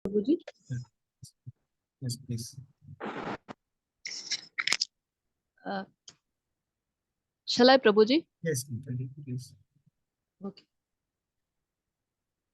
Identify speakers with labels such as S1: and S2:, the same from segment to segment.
S1: Prabhuji.
S2: Yes, please.
S1: Shall I, Prabhuji?
S2: Yes, please.
S1: Okay.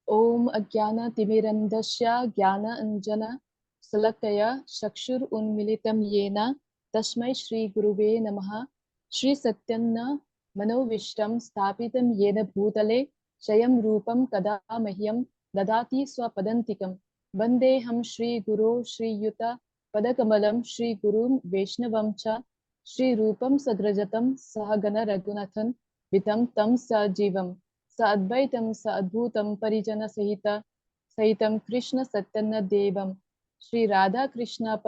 S1: Om Ajnana Timirandasya Jnana Anjana Salakaya Shakshur Unmilitam Yena Tasmai Shri Guruve Namaha Shri Satyanna Manovishtam Sthapitam Yena Bhutale Shayam Rupam Kada Mahyam Dadati Swapadantikam Vandeham Shri Guru Shri Yuta Padakamalam Shri Gurum Vaishnavam Cha Shri Rupam Sagrajatam Sahagana Raghunathan Vitam Tam Sajivam Sadvaitam Sadbhutam Parijana Sahitam Krishna Satyana Devam Sri Radha Krishna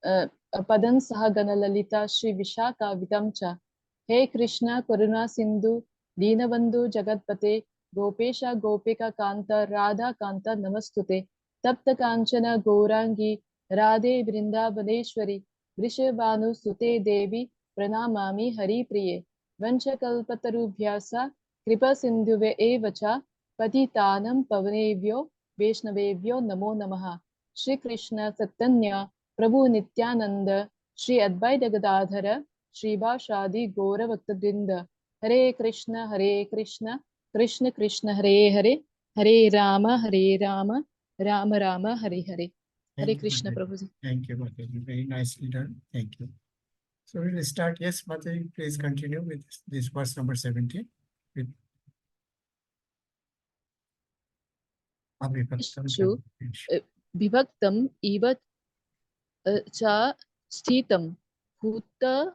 S1: Padan Sahagana Lalita Sri Vishaka Vitamcha He Krishna Karuna Sindhu Deenabandhu Jagatpate Gopesha Gopika Kanta Radha Kanta Namastute Tapta Kanchana Gourangi Radhe Vrindavaneshwari Vrishabhanu Sute Devi Pranamami Hari Priye Vanchakalpatarubhyasa Kripa Sindhuve Evacha Patitanam Pavanevyo Vaishnaveभ्यो Namo Namaha Shri Krishna Chaitanya Prabhu Nityananda Shri Advaita Gadadhara Shri Vashadi Gaura Bhaktavrinda Hare Krishna Krishna Krishna Hare Hare Hare Rama Rama Rama Hare Hare. Hare Krishna Prabhuji.
S2: Thank you, Mataji. Very nicely done. Thank you. So we will start. Yes, Mataji, please continue with this verse number 17. With
S1: Vibhaktam iva cha sthitam bhuta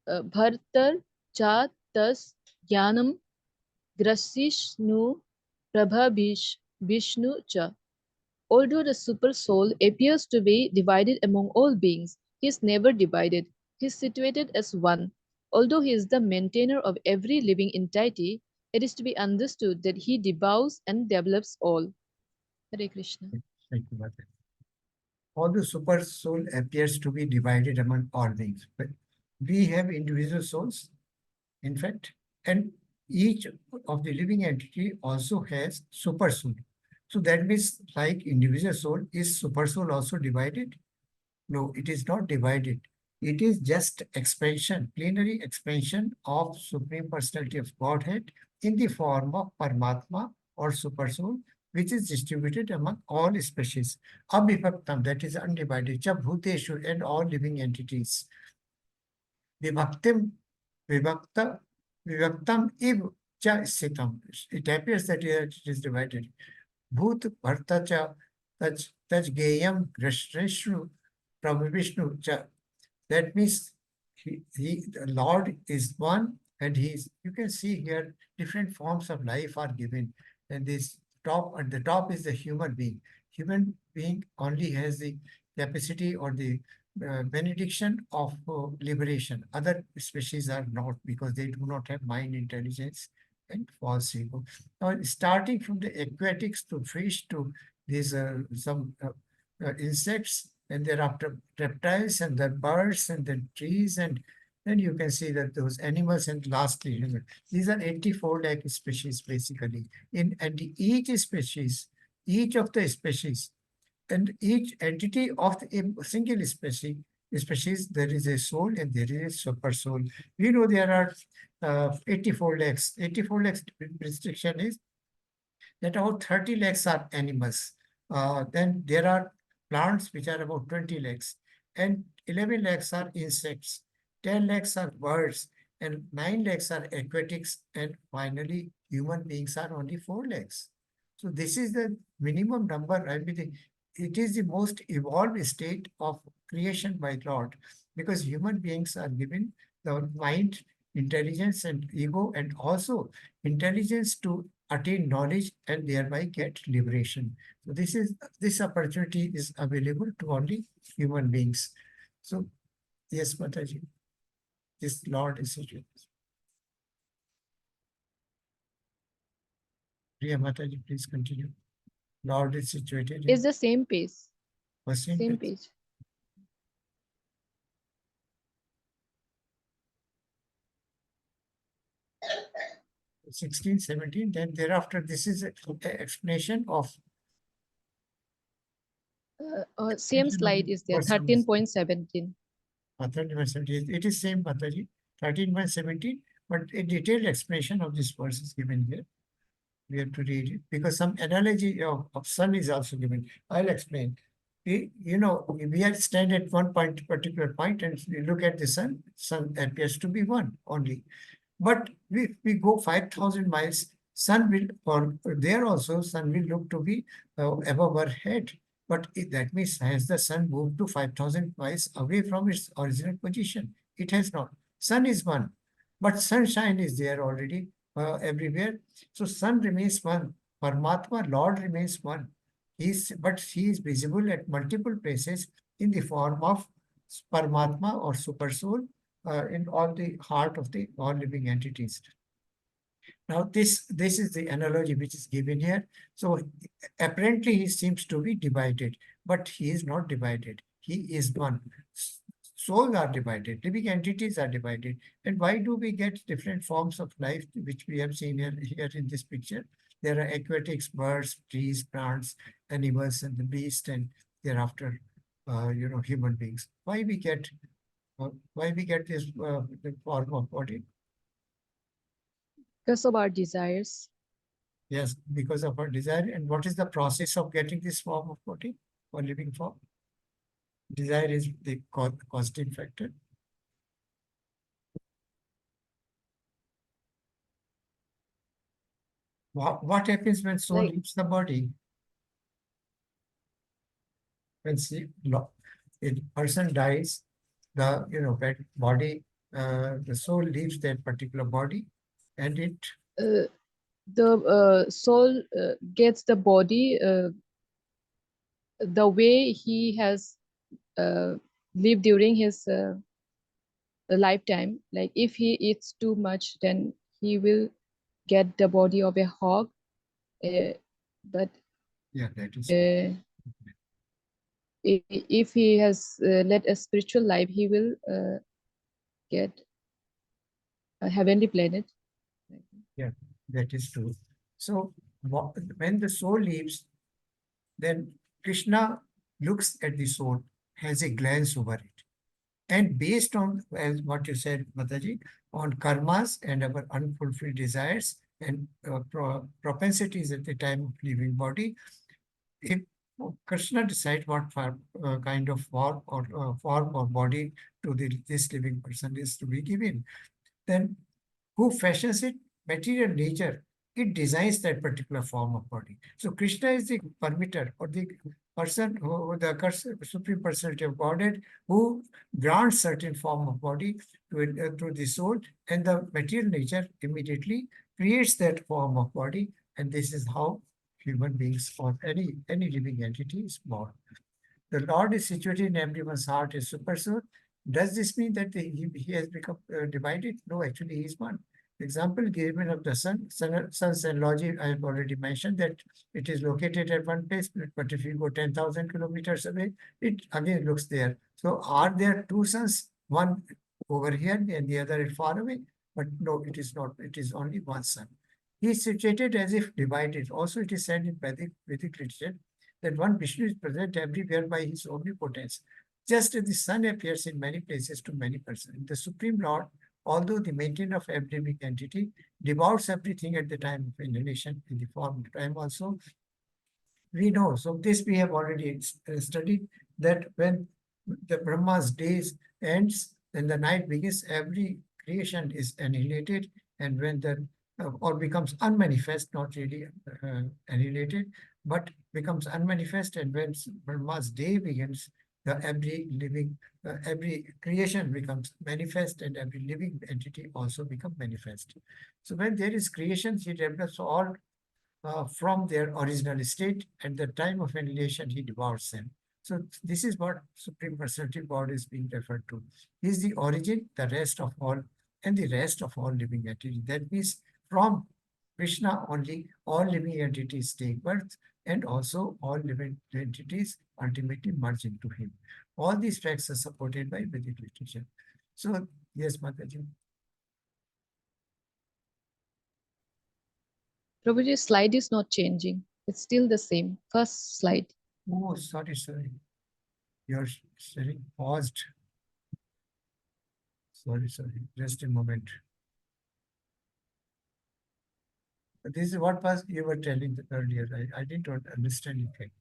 S1: bhartar cha tas jnanam grasishnu prabha vishnu cha. Although the super soul appears to be divided among all beings, he is never divided. He is situated as one. Although he is the maintainer of every living entity, it is to be understood that he devours and develops all. Hare Krishna.
S2: Thank you, Mataji. Although super soul appears to be divided among all beings, but we have individual souls, in fact, and each of the living entity also has super soul. So that means, like individual soul, is super soul also divided? No, it is not divided. It is just expansion, plenary expansion of Supreme Personality of Godhead in the form of Paramatma or super soul, which is distributed among all species. Abhivaktam, that is undivided, cha bhuteshu, and all living entities. Vibhaktim, vibhakta, vivaktam iv cha sitam. It appears that it is divided. Bhut bharta cha taj geyam grashreshu Vishnu cha. That means the Lord is one, and you can see here different forms of life are given. And this at the top is the human being. Human being only has the capacity or the benediction of liberation. Other species are not, because they do not have mind, intelligence, and false ego. Now, starting from the aquatics to fish to these some insects, and thereafter reptiles, and then birds, and then trees, and then you can see that those animals, and lastly, these are 84 lakh species basically. And each species, each of the species, and each entity of a single species, there is a soul and there is a super soul. We know there are 84 lakhs. 84 lakhs restriction is that about 30 lakhs are animals. Then there are plants which are about 20 lakhs, and 11 lakhs are insects, 10 lakhs are birds, and 9 lakhs are aquatics, and finally human beings are only 4 lakhs. So this is the minimum number. I mean, it is the most evolved state of creation by Lord, because human beings are given the mind, intelligence, and ego, and also intelligence to attain knowledge and thereby get liberation. So this opportunity is available to only human beings. So yes, Mataji, this Lord is situated. Priya Mataji, please continue. Lord is situated.
S1: It's the same page.
S2: Same
S1: page.
S2: 16, 17. Then thereafter, this is an explanation of
S1: Same slide is there, 13.17.
S2: 13.17. It is same, Mataji. 13.17, but a detailed explanation of this verse is given here. We have to read it because some analogy of sun is also given. I'll explain. We are stand at one point, particular point, and we look at the sun. Sun appears to be one only. But if we go 5,000 miles, sun will, or there also, sun will look to be above our head. But that means has the sun moved to 5,000 miles away from its original position? It has not. Sun is one, but sunshine is there already everywhere. So sun remains one. Paramatma, Lord remains one. But he is visible at multiple places in the form of Paramatma or Super Soul in all the heart of the all living entities. Now, this is the analogy which is given here. So apparently he seems to be divided, but he is not divided. He is one. Souls are divided, living entities are divided. And why do we get different forms of life, which we have seen here in this picture? There are aquatics, birds, trees, plants, animals, and the beast, and thereafter, human beings. Why we get this the form of body?
S1: Because of our desires.
S2: Yes, because of our desire. And what is the process of getting this form of body or living form? Desire is the causative factor. What happens when soul leaves the body? When a person dies, the body, the soul leaves that particular body, and it
S1: the soul gets the body the way he has lived during his lifetime. Like if he eats too much, then he will get the body of a hog. But
S2: yeah, that is
S1: if he has led a spiritual life, he will get a heavenly planet.
S2: yeah, that is true. So when the soul leaves, then Krishna looks at the soul, has a glance over it. And based on, as what you said, Mataji, on karmas and our unfulfilled desires and propensities at the time of leaving body, if Krishna decides what kind of form or body to this living person is to be given, then who fashions it? Material nature. It designs that particular form of body. So Krishna is the permitter or the person the Supreme Personality of Godhead who grants certain form of body to the soul, and the material nature immediately creates that form of body, and this is how human beings or any living entity is born. The Lord is situated in everyone's heart as super soul. Does this mean that he has become divided? No, actually, he is one. Example given of the sun's analogy, I have already mentioned that it is located at one place, but if you go 10,000 kilometers away, it again looks there. So are there two suns, one over here and the other is far away? But no, it is not. It is only one sun. He is situated as if divided. Also, it is said in Vedic literature that one Vishnu is present everywhere by his omnipotence. Just as the sun appears in many places to many persons. The Supreme Lord, although the maintainer of every living entity, devours everything at the time of inhalation in the form of time also. We know, so this we have already studied, that when the Brahma's days ends and the night begins, every creation is annihilated, and when the or becomes unmanifest, not really annihilated, but becomes unmanifest, and when Brahma's day begins, every creation becomes manifest, and every living entity also becomes manifest. So when there is creation, he develops all from their original state. At the time of annihilation, he devours them. So this is what Supreme Personality of God is being referred to. He is the origin, the rest of all, and the rest of all living entities. That means from Krishna only, all living entities take birth, and also all living entities ultimately merge into him. All these facts are supported by Vedic literature. So, yes, Mataji.
S1: Prabhuji's slide is not changing. It's still the same. First slide.
S2: Oh, sorry. You're sharing paused. Sorry. Just a moment. This is what was you were telling earlier. I didn't understand it.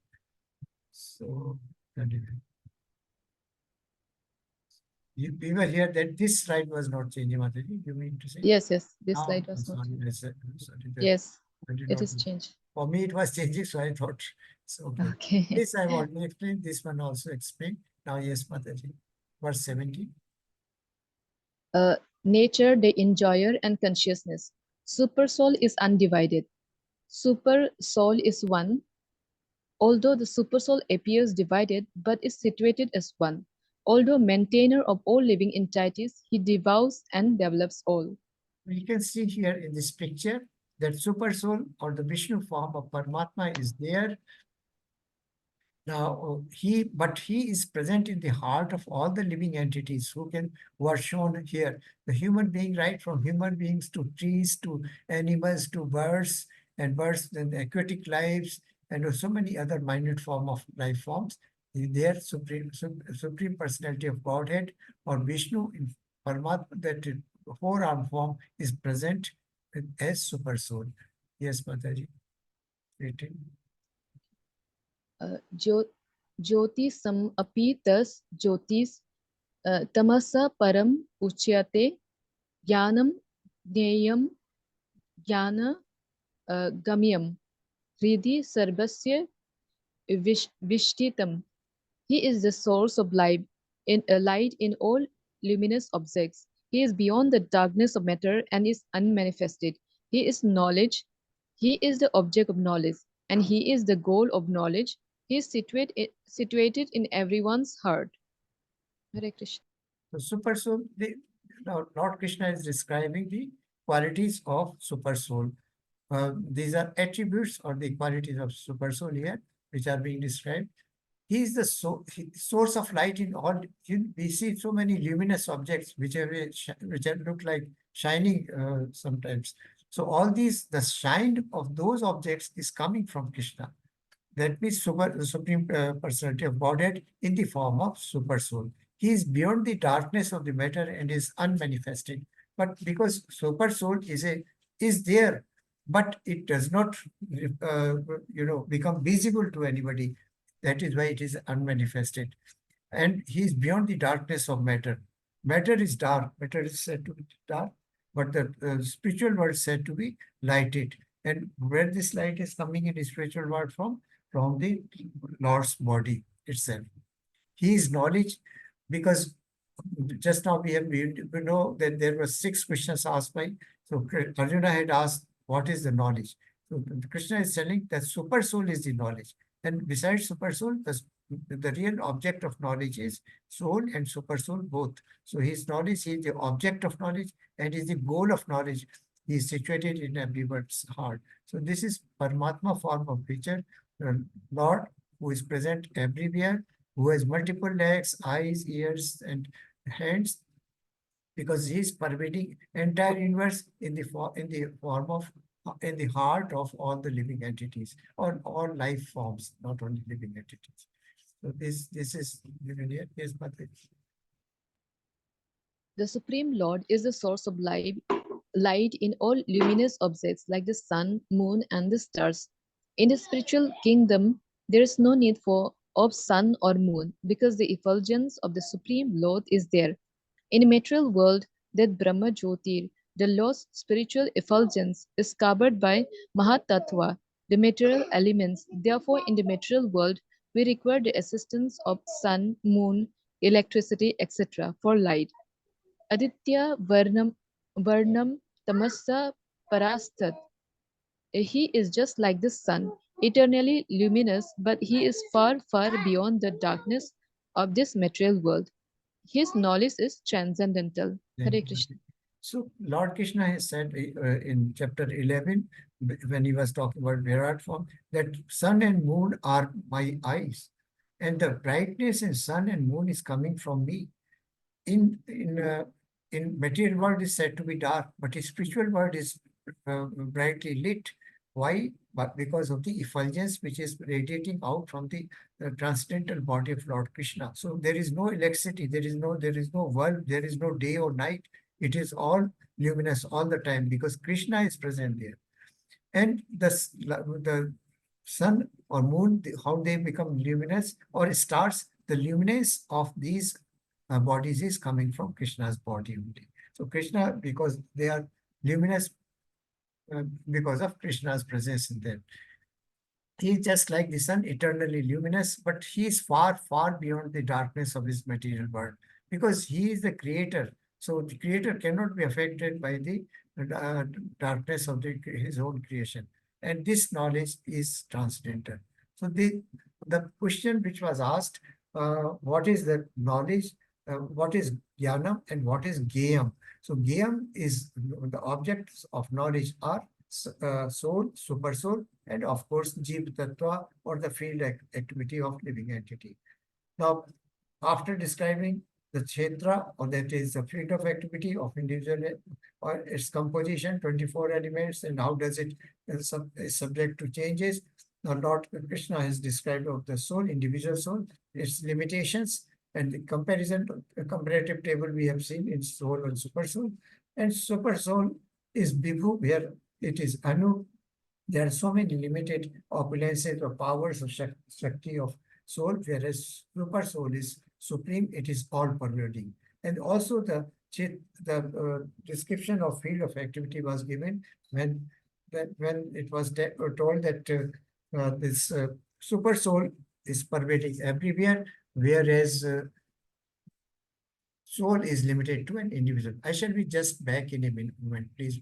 S2: So, continue. We were here that this slide was not changing, Mataji. You mean to say?
S1: Yes, this
S2: Oh,
S1: slide was not.
S2: sorry. Sorry.
S1: Yes,
S2: I did
S1: it
S2: not.
S1: is changed.
S2: For me, it was changing, so I thought it's okay.
S1: Okay.
S2: This I've already explained. This one also explained. Now, yes, Mataji. Verse 70.
S1: Nature, the enjoyer, and consciousness. Super soul is undivided. Super soul is one, although the super soul appears divided, but is situated as one. Although maintainer of all living entities, he devours and develops all.
S2: We can see here in this picture that super soul or the Vishnu form of Paramatma is there. Now, but he is present in the heart of all the living entities who are shown here. The human being, right from human beings to trees, to animals, to birds, and birds, then the aquatic lives, and so many other minute form of life forms. Their supreme personality of Godhead or Vishnu in Paramatma, that four-arm form is present as super soul. Yes, Mataji. 18.
S1: ज्योतिषम् अपि तस् ज्योतिष तमसः परम् उच्यते ज्ञानं ज्ञेयं ज्ञान गम्यं हृदि सर्वस्य विष्टितम्. He is the source of life, in a light in all luminous objects. He is beyond the darkness of matter and is unmanifested. He is knowledge. He is the object of knowledge, and he is the goal of knowledge. He is situated in everyone's heart. Hare Krishna.
S2: So super soul, now Lord Krishna is describing the qualities of super soul. These are attributes or the qualities of super soul here, which are being described. He is the source of light in all. We see so many luminous objects which look like shining sometimes. So all these, the shine of those objects is coming from Krishna. That means the Supreme Personality of Godhead in the form of Super Soul. He is beyond the darkness of the matter and is unmanifested. But because Super Soul is there, but it does not, become visible to anybody. That is why it is unmanifested. And he is beyond the darkness of matter. Matter is dark. Matter is said to be dark, but the spiritual world is said to be lighted. And where this light is coming in the spiritual world from the Lord's body itself. He is knowledge, because just now we know that there were 6 questions asked by, so Arjuna had asked, what is the knowledge? So Krishna is telling that super soul is the knowledge. And besides super soul, the real object of knowledge is soul and super soul both. So his knowledge is the object of knowledge and is the goal of knowledge. He is situated in everyone's heart. So this is Paramatma form of creature, Lord, who is present everywhere, who has multiple legs, eyes, ears, and hands, because he is pervading entire universe in the form of in the heart of all the living entities or all life forms, not only living entities. So this is given here. Yes, Patrick.
S1: The Supreme Lord is the source of light in all luminous objects like the sun, moon, and the stars. In the spiritual kingdom, there is no need of sun or moon because the effulgence of the Supreme Lord is there. In the material world, that Brahma Jyotir, the Lord's spiritual effulgence, is covered by Mahatattva, the material elements. Therefore, in the material world, we require the assistance of sun, moon, electricity, etc. for light. Aditya Varnam Tamasa Parastat. He is just like the sun, eternally luminous, but he is far, far beyond the darkness of this material world. His knowledge is transcendental. Hare Krishna.
S2: So Lord Krishna has said in chapter 11, when he was talking about Virat form, that sun and moon are my eyes. And the brightness in sun and moon is coming from me. In material world is said to be dark, but in spiritual world is brightly lit. Why? But because of the effulgence which is radiating out from the transcendental body of Lord Krishna. So there is no electricity, there is no bulb, there is no day or night. It is all luminous all the time because Krishna is present there. And the sun or moon, how they become luminous, or stars, the luminance of these bodies is coming from Krishna's body only. So Krishna, because they are luminous because of Krishna's presence in them. He is just like the sun, eternally luminous, but he is far, far beyond the darkness of his material world because he is the creator. So the creator cannot be affected by the uh, darkness of his own creation. And this knowledge is transcendental. So the question which was asked, what is the knowledge, what is jnanam and what is gyam? So gyam is the objects of knowledge are soul, super soul, and of course, Jeev Tattva or the field activity of living entity. Now, after describing the Kshetra, or that is the field of activity of individual or its composition, 24 elements, and how does it is subject to changes. Now, Lord Krishna has described of the soul, individual soul, its limitations, and the comparative table we have seen in soul and super soul. And super soul is Vibhu, where it is Anu. There are so many limited opulences or powers of Shakti of soul, whereas super soul is supreme, it is all pervading. And also the description of field of activity was given when it was told that this super soul is pervading everywhere, whereas soul is limited to an individual. I shall be just back in a moment, please.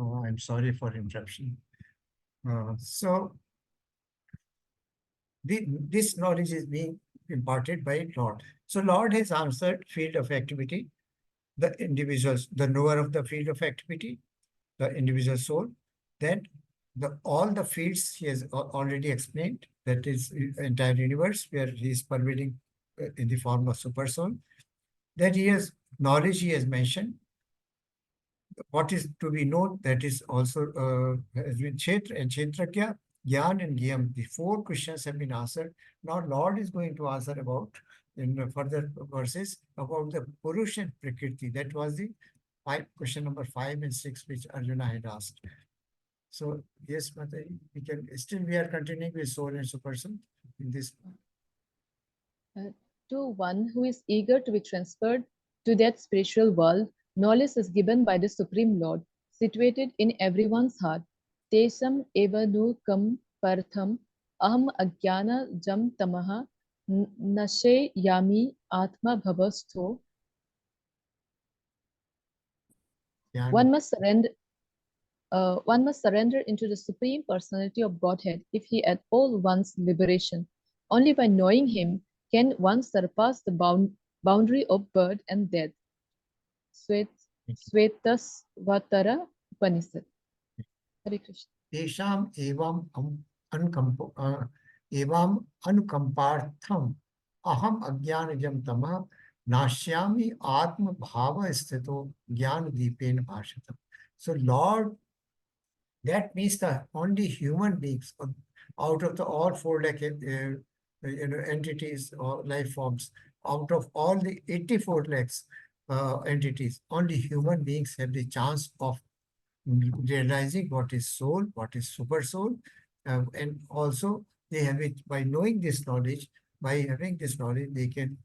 S2: Oh, I'm sorry for interruption. So this knowledge is being imparted by Lord. So Lord has answered field of activity, the individuals, the knower of the field of activity, the individual soul. Then all the fields he has already explained, that is entire universe where he is pervading in the form of super soul. Then he has knowledge he has mentioned. What is to be known, that is also has been Kshetra and Kshetragya, Gyan and Gyam. The four questions have been answered. Now Lord is going to answer about, in further verses, about the Purush and Prakriti. That was the question number 5 and 6 which Arjuna had asked. So yes, Mataji, we are continuing with soul and super soul in this.
S1: To one who is eager to be transferred to that spiritual world, knowledge is given by the Supreme Lord, situated in everyone's heart. Tesam eva nu kam partham aham ajnana jam tamaha nashe yami atma bhavastho.
S2: Yeah.
S1: One must surrender into the Supreme Personality of Godhead if he at all wants liberation. Only by knowing him can one surpass the boundary of birth and death. Svetasvatara Upanishad. Hare Krishna.
S2: Tesham evam anukampartham aham ajnanajam tama nashyami atma bhava sthito jnana deepena bhashatam. So Lord, that means the only human beings out of the all 4 lakh entities or life forms, out of all the 84 lakhs entities, only human beings have the chance of realizing what is soul, what is super soul, and also they have it by knowing this knowledge. By having this knowledge, they can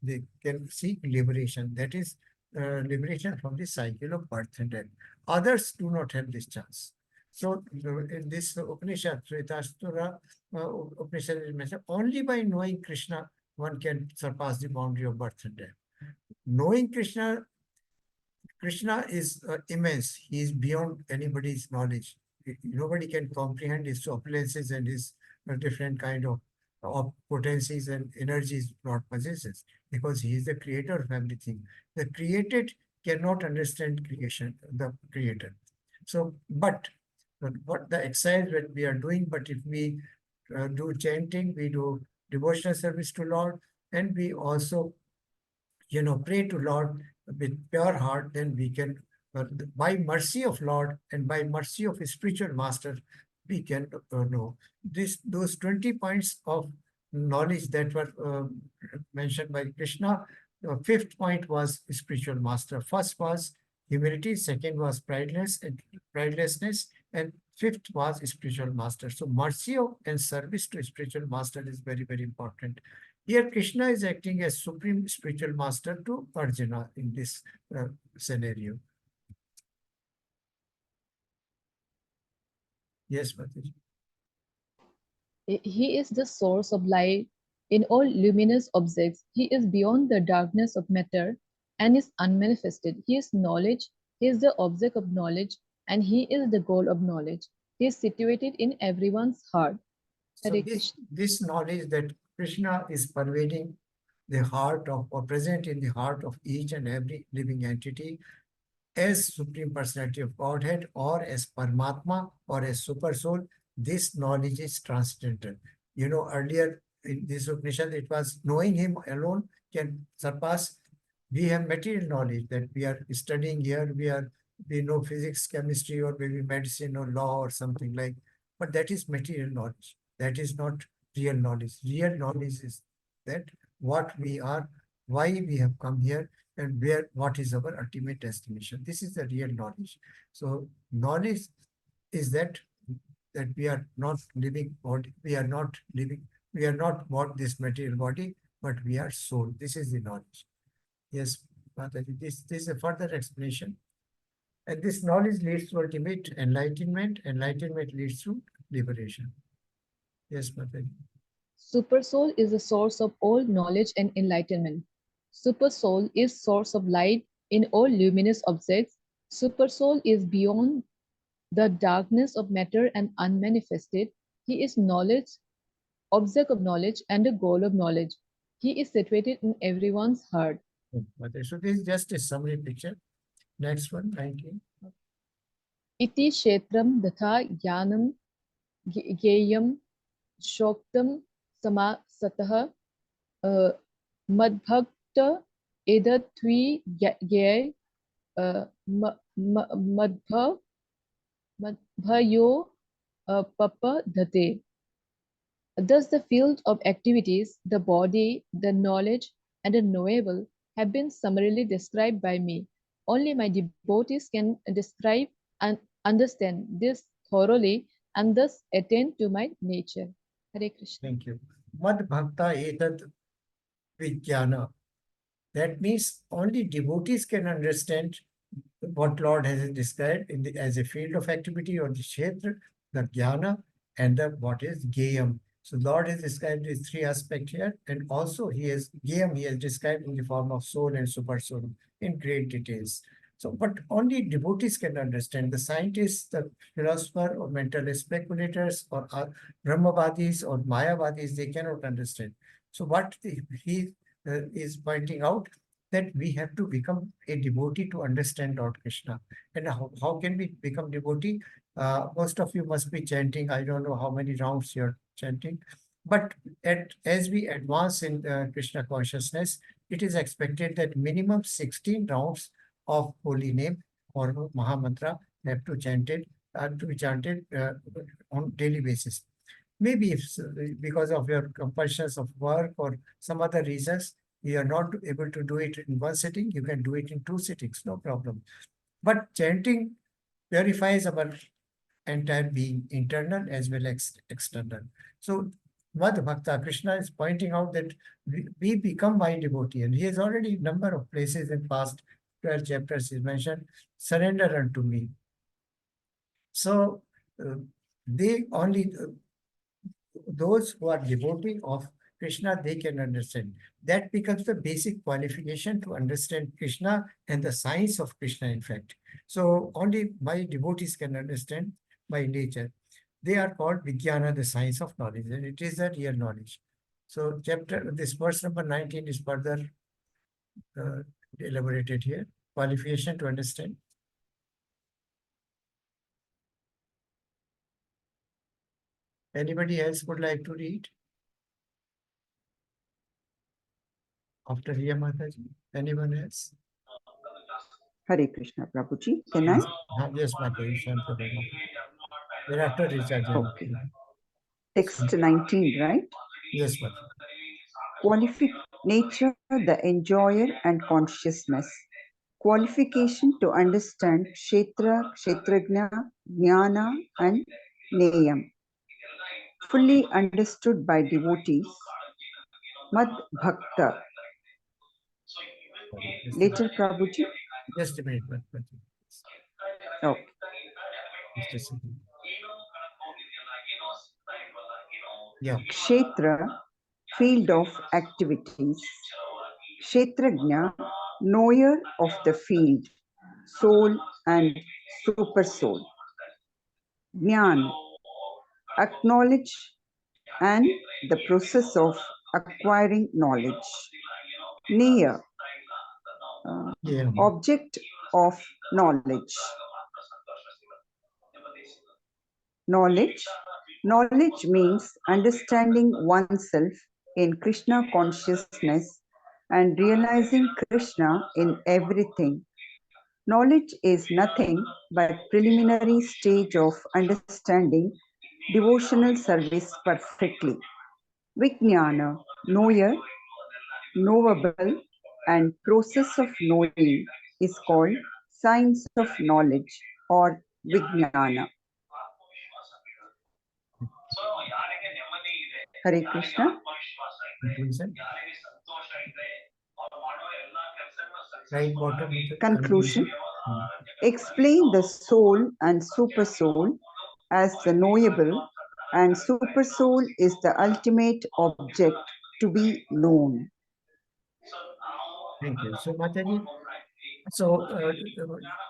S2: seek liberation. That is, liberation from the cycle of birth and death. Others do not have this chance. So in this Upanishad, Shvetastura Upanishad is mentioned, only by knowing Krishna, one can surpass the boundary of birth and death. Knowing Krishna, Krishna is immense. He is beyond anybody's knowledge. Nobody can comprehend his opulences and his different kind of potencies and energies Lord possesses, because he is the creator of everything. The created cannot understand creation, the creator. So, but what the exercise that we are doing, but if we do chanting, we do devotional service to Lord, and we also pray to Lord with pure heart, then we can, by mercy of Lord and by mercy of his spiritual master, we can know those 20 points of knowledge that were mentioned by Krishna. Fifth point was spiritual master. First was humility, second was pridelessness, and fifth was spiritual master. So mercy and service to spiritual master is very, very important. Here, Krishna is acting as supreme spiritual master to Arjuna in this scenario. Yes, Mataji.
S1: He is the source of light in all luminous objects. He is beyond the darkness of matter and is unmanifested. He is knowledge. He is the object of knowledge, and he is the goal of knowledge. He is situated in everyone's heart.
S2: So
S1: Hare Krishna.
S2: this knowledge that Krishna is pervading the heart of, or present in the heart of each and every living entity as Supreme Personality of Godhead, or as Paramatma, or as Super Soul, this knowledge is transcendental. Earlier in this Upanishad, it was knowing him alone can surpass. We have material knowledge that we are studying here. We know physics, chemistry, or maybe medicine or law or something like, but that is material knowledge. That is not real knowledge. Real knowledge is that what we are, why we have come here, and what is our ultimate destination. This is the real knowledge. So knowledge is that we are not living body, we are not what this material body, but we are soul. This is the knowledge. Yes, Mataji, this is a further explanation. And this knowledge leads to ultimate enlightenment. Enlightenment leads to liberation. Yes, Mataji.
S1: Supersoul is the source of all knowledge and enlightenment. Supersoul is source of light in all luminous objects. Supersoul is beyond the darkness of matter and unmanifested. He is knowledge, object of knowledge, and the goal of knowledge. He is situated in everyone's heart.
S2: So this is just a summary picture. Next one, 19.
S1: Iti kshetram datha jnanam geyam shoktam samasatah madbhakta edatvi gay madbhayo papadhate. Thus the field of activities, the body, the knowledge, and the knowable have been summarily described by me. Only my devotees can describe and understand this thoroughly and thus attain to my nature. Hare Krishna.
S2: Thank you. Mad bhakta etad vijnana. That means only devotees can understand what Lord has described as a field of activity, or the kshetra, the jnana, and the what is geyam. So Lord has described these three aspects here, and also he has described in the form of soul and super soul in great details. So, but only devotees can understand. The scientists, the philosopher, or mental speculators, or Brahmavadis or Mayavadis, they cannot understand. So what he is pointing out, that we have to become a devotee to understand Lord Krishna. And how can we become devotee? Most of you must be chanting. I don't know how many rounds you're chanting. But as we advance in Krishna consciousness, it is expected that minimum 16 rounds of holy name or Mahamantra have to be chanted on daily basis. Maybe if because of your compulsions of work or some other reasons, you are not able to do it in one sitting, you can do it in 2 sittings, no problem. But chanting purifies our entire being, internal as well as external. So Mad Bhakta Krishna is pointing out that we become my devotee, and he has already number of places in past 12 chapters is mentioned, surrender unto me. So they only those who are devotee of Krishna, they can understand. That becomes the basic qualification to understand Krishna and the science of Krishna, in fact. So only my devotees can understand by nature. They are called Vijnana, the science of knowledge, and it is a real knowledge. So this verse number 19 is further elaborated here. Qualification to understand. Anybody else would like to read? After Riya Mataji, anyone else?
S3: Hare Krishna, Prabhuji. Can I?
S2: Yes, yes, Mataji, Shanta Baba. Thereafter, Richa.
S3: Okay. Text 19, right?
S2: Yes, Mataji.
S3: Nature, the enjoyer and consciousness. Qualification to understand Kshetra, Kshetrajna, Jnana and Neyam. Fully understood by devotees. Mad Bhakta. Later, Prabhuji.
S2: Just a minute, Mataji.
S3: Okay.
S2: Just a second. Yeah.
S3: Kshetra, field of activities. Kshetrajna, knower of the field, soul and super soul. Jnana, acknowledge and the process of acquiring knowledge. Neya,
S2: Yeah.
S3: object of knowledge. Knowledge means understanding oneself in Krishna consciousness and realizing Krishna in everything. Knowledge is nothing but preliminary stage of understanding devotional service perfectly. Vijnana, knower, knowable, and process of knowing is called science of knowledge or Vijnana. Hare Krishna.
S2: Conclusion. Right bottom.
S3: Conclusion. Explain the soul and super soul as the knowable, and super soul is the ultimate object to be known.
S2: Thank you. So, Mataji, so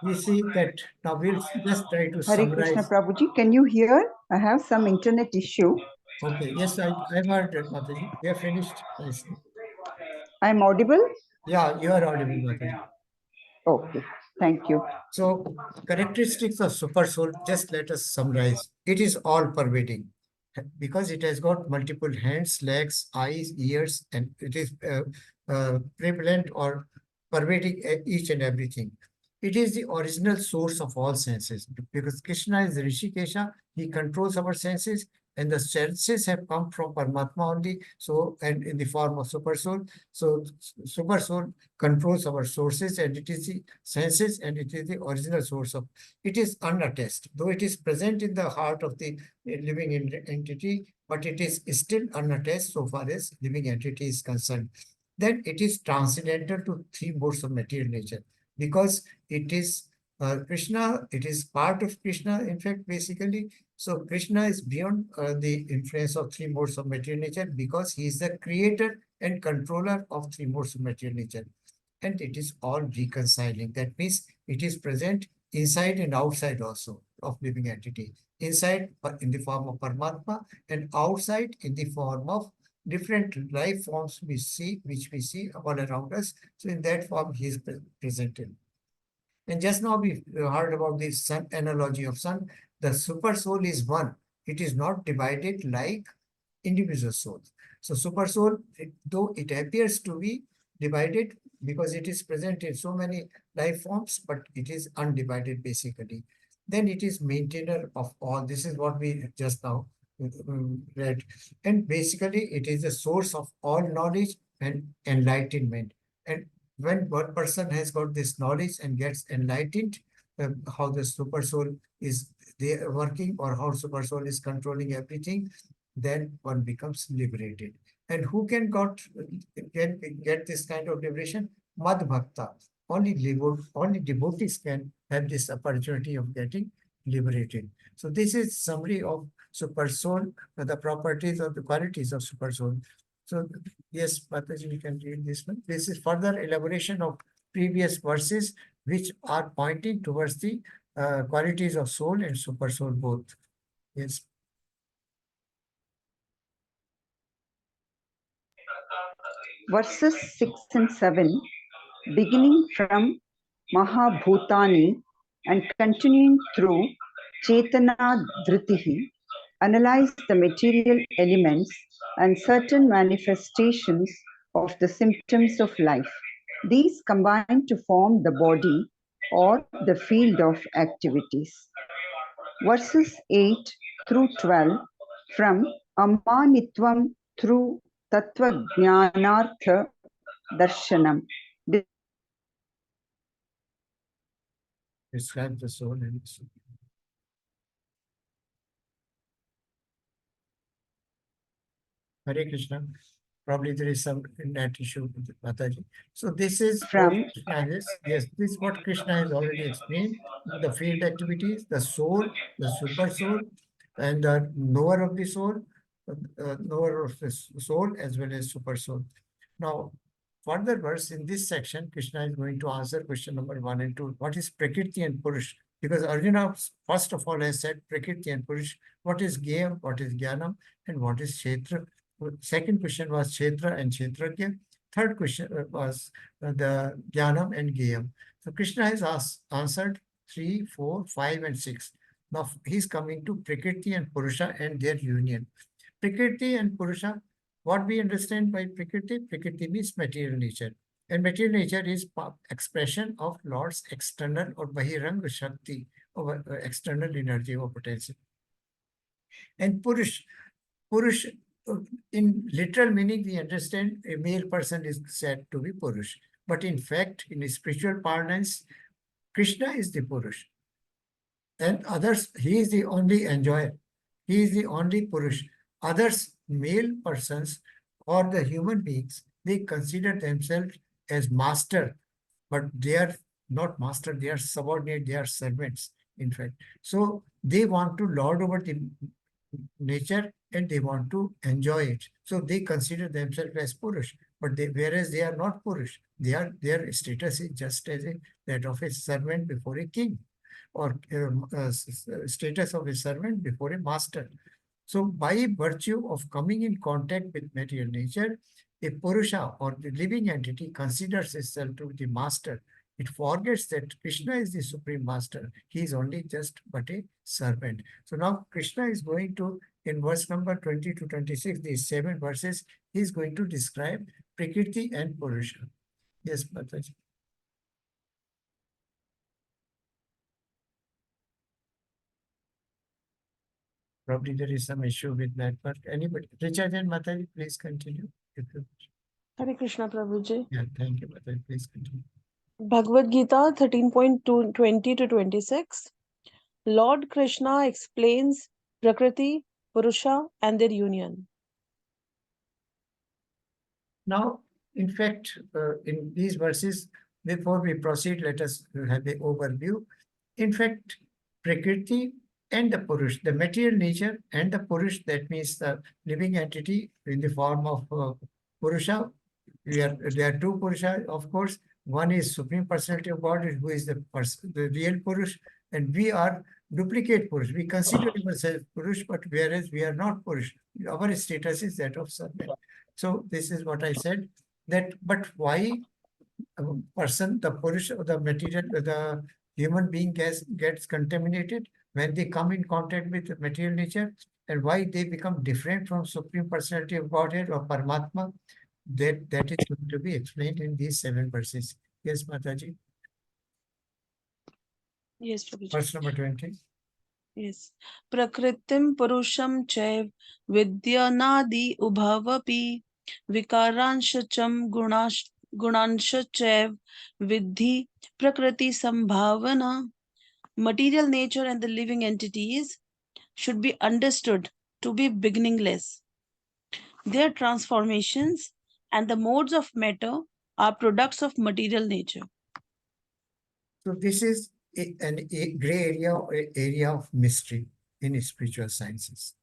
S2: we see that now we'll just try to
S3: Hare Krishna,
S2: summarize.
S3: Prabhuji, can you hear? I have some internet issue.
S2: Okay, yes, I've heard it, Mataji. We have finished.
S3: I'm audible?
S2: Yeah, you are audible, Mataji.
S3: Okay, thank you.
S2: So, characteristics of super soul, just let us summarize. It is all pervading because it has got multiple hands, legs, eyes, ears, and it is prevalent or pervading each and everything. It is the original source of all senses because Krishna is Rishikesha, he controls our senses, and the senses have come from Paramatma only, so and in the form of super soul. So super soul controls our sources, and it is the senses, and it is the original source of. It is unattached, though it is present in the heart of the living entity, but it is still unattached so far as living entity is concerned. Then it is transcendental to three modes of material nature because it is Krishna, it is part of Krishna, in fact, basically. So Krishna is beyond the influence of three modes of material nature because he is the creator and controller of three modes of material nature. And it is all reconciling. That means it is present inside and outside also of living entity. Inside in the form of Paramatma and outside in the form of different life forms which we see all around us. So in that form, he is presented. And just now we heard about the sun analogy of sun. The super soul is one. It is not divided like individual souls. So super soul, though it appears to be divided because it is present in so many life forms, but it is undivided basically. Then it is maintainer of all. This is what we just now read. And basically it is the source of all knowledge and enlightenment. And when one person has got this knowledge and gets enlightened, how the super soul is there working or how super soul is controlling everything, then one becomes liberated. And who can get this kind of liberation? Mad Bhakta. Only devotees can have this opportunity of getting liberated. So this is summary of super soul, the properties or the qualities of super soul. So yes, Mataji, we can read this one. This is further elaboration of previous verses which are pointing towards the qualities of soul and super soul both. Yes.
S3: Verses 6 and 7, beginning from Mahabhutani and continuing through Chetana Dhritihi, analyze the material elements and certain manifestations of the symptoms of life. These combine to form the body or the field of activities. Verses 8 through 12 from Amanitvam through Tattva Jnanartha Darshanam.
S2: Describe the soul and its Hare Krishna. Probably there is some net issue with Mataji. So this is
S3: From-
S2: what Krishna is. Yes, this is what Krishna has already explained. The field activities, the soul, the super soul, and the knower of the soul, knower of the soul as well as super soul. Now, further verse in this section, Krishna is going to answer question number 1 and 2. What is Prakriti and Purush? Because Arjuna, first of all, has said Prakriti and Purush. What is Gayam, what is Jnanam, and what is Kshetra? Second question was Kshetra and Kshetragya. Third question was the Jnanam and Gayam. So Krishna has answered 3, 4, 5, and 6. Now he's coming to Prakriti and Purusha and their union. Prakriti and Purusha, what we understand by Prakriti? Prakriti means material nature. And material nature is expression of Lord's external or Bahiranga Shakti, or external energy or potential. And Purush, in literal meaning, we understand a male person is said to be Purush. But in fact, in spiritual parlance, Krishna is the Purush. And others, he is the only enjoyer. He is the only Purush. Others, male persons or the human beings, they consider themselves as master, but they are not master, they are subordinate, they are servants, in fact. So they want to lord over the nature and they want to enjoy it. So they consider themselves as Purush, but whereas they are not Purush, their status is just as that of a servant before a king, or status of a servant before a master. So by virtue of coming in contact with material nature, a Purusha or the living entity considers itself to be the master. It forgets that Krishna is the supreme master. He is only just but a servant. So now Krishna is going to, in verse number 20 to 26, these 7 verses, he is going to describe Prakriti and Purusha. Yes, Mataji. Probably there is some issue with network. Anybody? Richard and Mataji, please continue.
S4: Hare Krishna Prabhuji.
S2: Yeah, thank you, Mataji. Please continue.
S4: Bhagavad Gita 13.20 to 26. Lord Krishna explains Prakriti, Purusha and their union.
S2: Now, in fact, in these verses, before we proceed, let us have an overview. In fact, Prakriti and the Purush, the material nature and the Purush, that means the living entity in the form of Purusha. There are 2 Purusha, of course. One is Supreme Personality of God, who is the real Purush, and we are duplicate Purush. We consider ourselves Purush, but whereas we are not Purush. Our status is that of servant. So this is what I said, that but why a person, the Purush, the material, the human being gets contaminated when they come in contact with the material nature, and why they become different from Supreme Personality of Godhead or Paramatma, that is going to be explained in these 7 verses. Yes, Mataji.
S4: Yes, Prabhuji.
S2: Verse number 20.
S4: Yes. Prakritim Purusham Chaiv Vidyanadi Ubhavapi Vikaranshacham Gunansha Chaiv Vidhi Prakriti Sambhavana. Material nature and the living entities should be understood to be beginningless. Their transformations and the modes of matter are products of material nature.
S2: So this is a gray area of mystery. in spiritual sciences.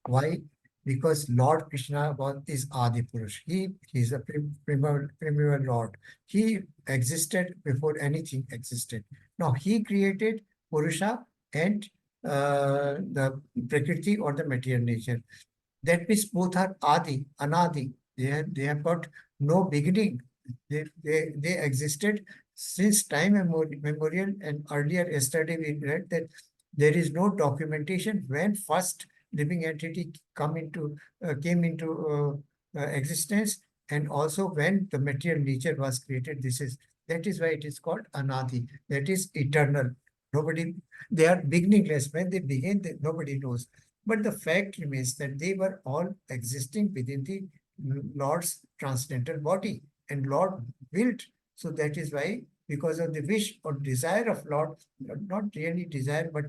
S2: Why? Because Lord Krishna is Adi Purush. He is a primeval Lord. He existed before anything existed. Now he created Purusha and the Prakriti or the material nature. That means both are Adi, Anadi. They have got no beginning. They existed since time memorial, and earlier yesterday we read that there is no documentation when first living entity came into existence, and also when the material nature was created. That is why it is called Anadi. That is eternal. They are beginningless. When they begin, nobody knows. But the fact remains that they were all existing within the Lord's transcendental body, and Lord willed. So that is why, because of the wish or desire of Lord, not really desire, but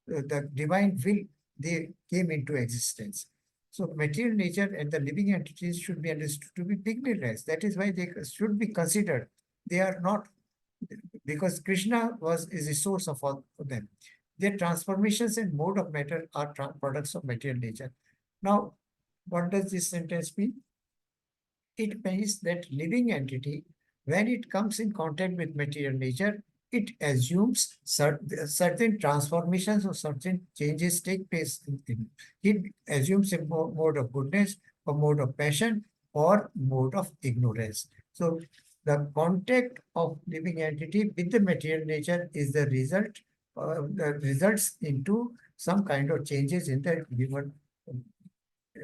S2: the divine will, they came into existence. So material nature and the living entities should be understood to be beginningless. That is why they should be considered. They are not, because Krishna is the source of all of them. Their transformations and mode of matter are products of material nature. Now, what does this sentence mean? It means that living entity, when it comes in contact with material nature, it assumes certain transformations or certain changes take place in it. It assumes a mode of goodness, a mode of passion, or mode of ignorance. So the contact of living entity with the material nature is the result, that results into some kind of changes in the given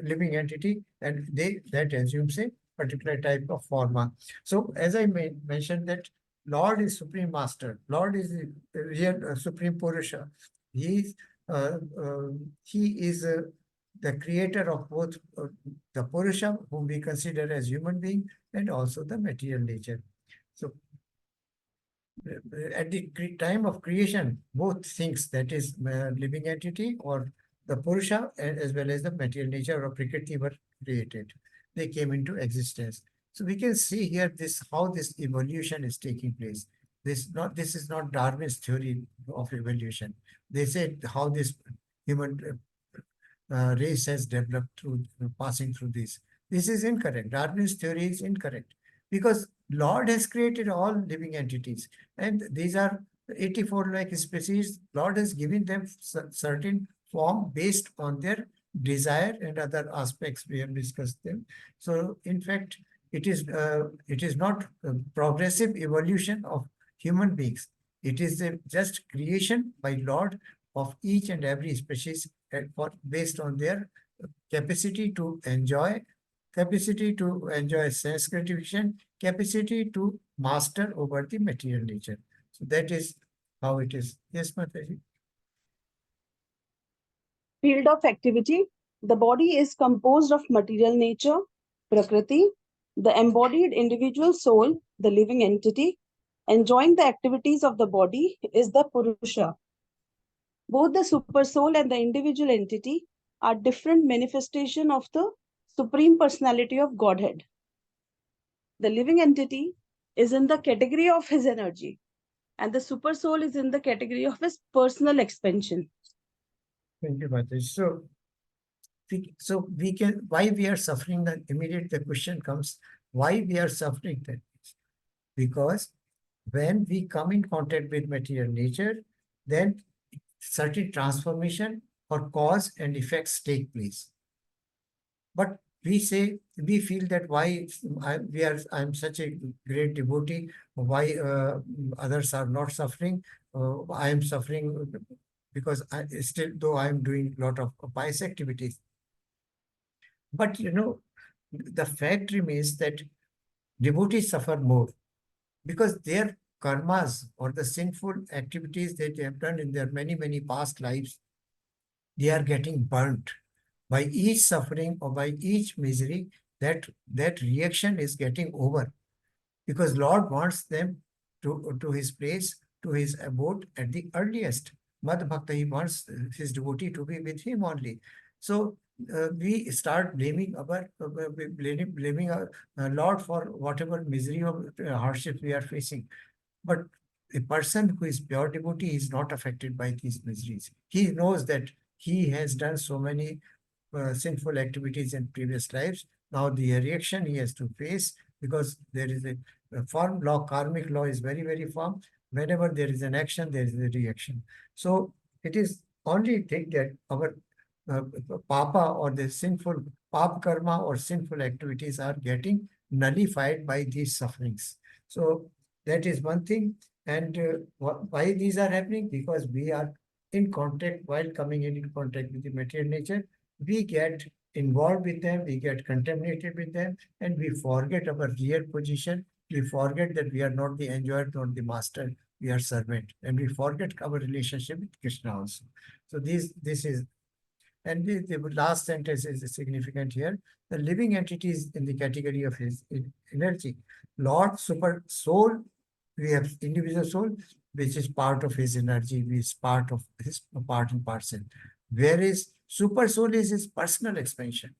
S2: living entity, and that assumes a particular type of forma. So as I mentioned, that Lord is Supreme Master. Lord is the real Supreme Purusha. He is the creator of both the Purusha, whom we consider as human being, and also the material nature. So at the time of creation, both things, that is living entity or the Purusha as well as the material nature or Prakriti, were created. They came into existence. So we can see here how this evolution is taking place. This is not Darwin's theory of evolution. They said how this human race has developed through passing through this. This is incorrect. Darwin's theory is incorrect, because Lord has created all living entities, and these are 84 lakh species. Lord has given them certain form based on their desire and other aspects. We have discussed them. So in fact, it is not a progressive evolution of human beings. It is just creation by Lord of each and every species based on their capacity to enjoy sense gratification, capacity to master over the material nature. So that is how it is. Yes, Mataji.
S4: Field of activity. The body is composed of material nature, Prakriti, the embodied individual soul, the living entity. Enjoying the activities of the body is the Purusha. Both the super soul and the individual entity are different manifestation of the Supreme Personality of Godhead. The living entity is in the category of his energy, and the super soul is in the category of his personal expansion.
S2: Thank you, Mataji. We can, why we are suffering, the immediate the question comes, why we are suffering that? Because when we come in contact with material nature, then certain transformation or cause and effects take place. But we feel that why I'm such a great devotee, why others are not suffering? I am suffering because though I am doing a lot of pious activities. But the fact remains that devotees suffer more, because their karmas or the sinful activities that they have done in their many, many past lives, they are getting burnt. By each suffering or by each misery, that reaction is getting over, because Lord wants them to his place, to his abode at the earliest. Mad Bhakta, he wants his devotee to be with him only. So we start blaming our Lord for whatever misery or hardship we are facing. But a person who is pure devotee is not affected by these miseries. He knows that he has done so many sinful activities in previous lives. Now the reaction he has to face, because there is a firm law, karmic law is very, very firm. Whenever there is an action, there is a reaction. So it is only thing that our uh, papa or the sinful pap karma or sinful activities are getting nullified by these sufferings. So that is one thing. And why these are happening? Because we are in contact, while coming in contact with the material nature, we get involved with them, we get contaminated with them, and we forget our real position. We forget that we are not the enjoyer, not the master, we are servant, and we forget our relationship with Krishna also. So this is, and the last sentence is significant here. The living entities in the category of his energy. Lord Super Soul, we have individual soul, which is part of his energy, which is part of his part and parcel. Whereas Super Soul is his personal expansion.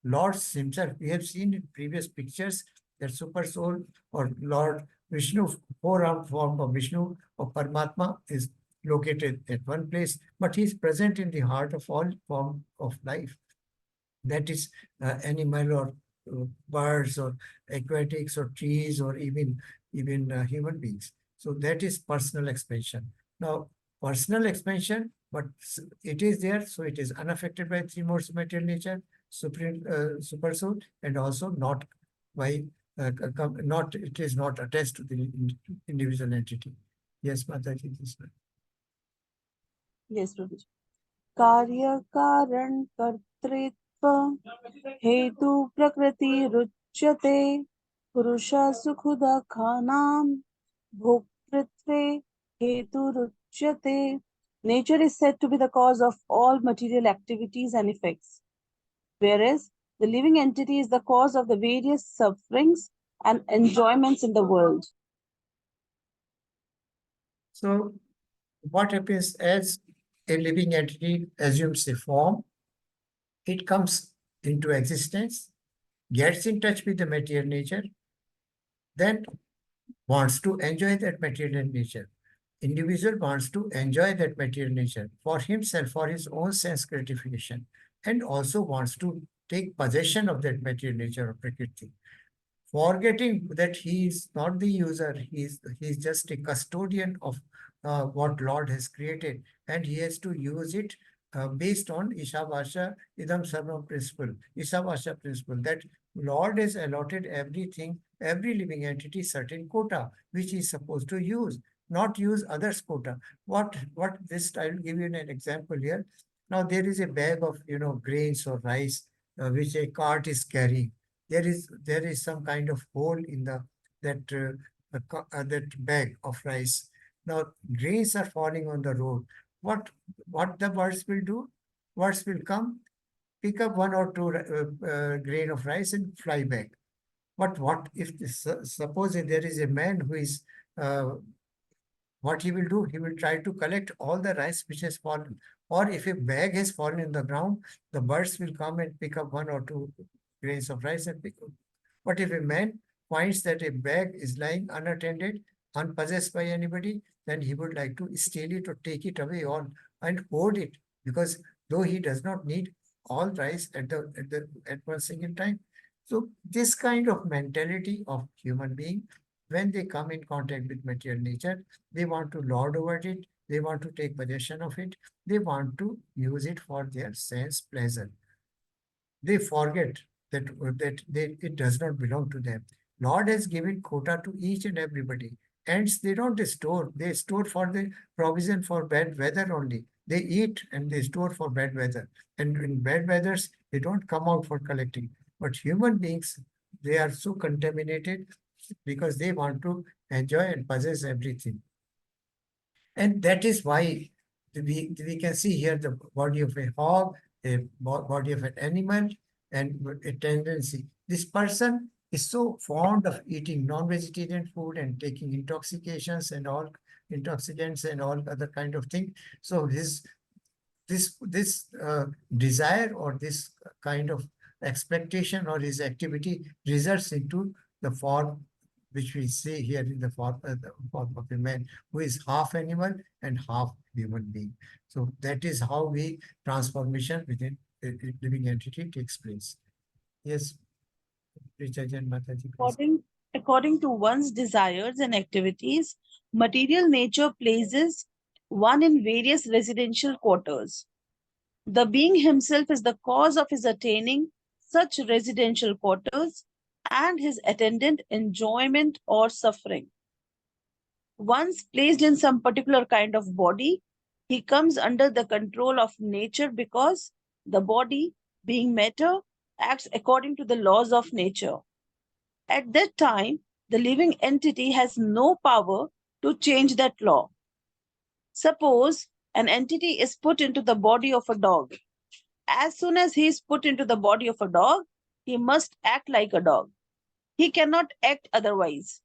S2: Lord himself, we have seen in previous pictures that Super Soul or Lord Vishnu, four-armed form of Vishnu or Paramatma is located at one place, but he is present in the heart of all form of life. That is animal or birds or aquatics or trees or even human beings. So that is personal expansion. Now, personal expansion, but it is there, so it is unaffected by three modes of material nature, supreme super soul, and also not by not, it is not attached to the individual entity. Yes, Mataji, this one.
S4: Yes, Prabhuji. कार्य कारण कर्तृत्व हेतु प्रकृति रुच्यते पुरुष सुख दुःखानां भोक्तृत्वे हेतु रुच्यते. Nature is said to be the cause of all material activities and effects, whereas the living entity is the cause of the various sufferings and enjoyments in the world.
S2: So what happens as a living entity assumes a form, it comes into existence, gets in touch with the material nature, then wants to enjoy that material nature. Individual wants to enjoy that material nature for himself, for his own sense gratification, and also wants to take possession of that material nature of Prakriti, forgetting that he is not the user, he is just a custodian of what Lord has created, and he has to use it based on Ishavasha Idam Sarvam principle, Ishavasha principle, that Lord has allotted everything, every living entity certain quota, which he is supposed to use, not use others' quota. What this, I will give you an example here. Now there is a bag of grains or rice which a cart is carrying. There is some kind of hole in that bag of rice. Now grains are falling on the road. What the birds will do? Birds will come, pick up one or two grain of rice and fly back. But what if suppose if there is a man who is what he will do? He will try to collect all the rice which has fallen. Or if a bag has fallen in the ground, the birds will come and pick up one or two grains of rice and pick up. But if a man finds that a bag is lying unattended, unpossessed by anybody, then he would like to steal it or take it away all and hoard it, because though he does not need all rice at one single time. So this kind of mentality of human being, when they come in contact with material nature, they want to lord over it, they want to take possession of it, they want to use it for their sense pleasure. They forget that it does not belong to them. Lord has given quota to each and everybody. Ants, they don't store, they store for the provision for bad weather only. They eat and they store for bad weather. And in bad weathers, they don't come out for collecting. But human beings, they are so contaminated because they want to enjoy and possess everything. And that is why we can see here the body of a hog, a body of an animal, and a tendency. This person is so fond of eating non-vegetarian food and taking intoxications and all intoxicants and all other kind of thing. So this desire or this kind of expectation or his activity results into the form which we see here in the form of a man who is half animal and half human being. So that is how we transformation within a living entity takes place. Yes, Richajan Mataji, please.
S4: According to one's desires and activities, material nature places one in various residential quarters. The being himself is the cause of his attaining such residential quarters and his attendant enjoyment or suffering. Once placed in some particular kind of body, he comes under the control of nature because the body, being matter, acts according to the laws of nature. At that time, the living entity has no power to change that law. Suppose an entity is put into the body of a dog. As soon as he is put into the body of a dog, he must act like a dog. He cannot act otherwise.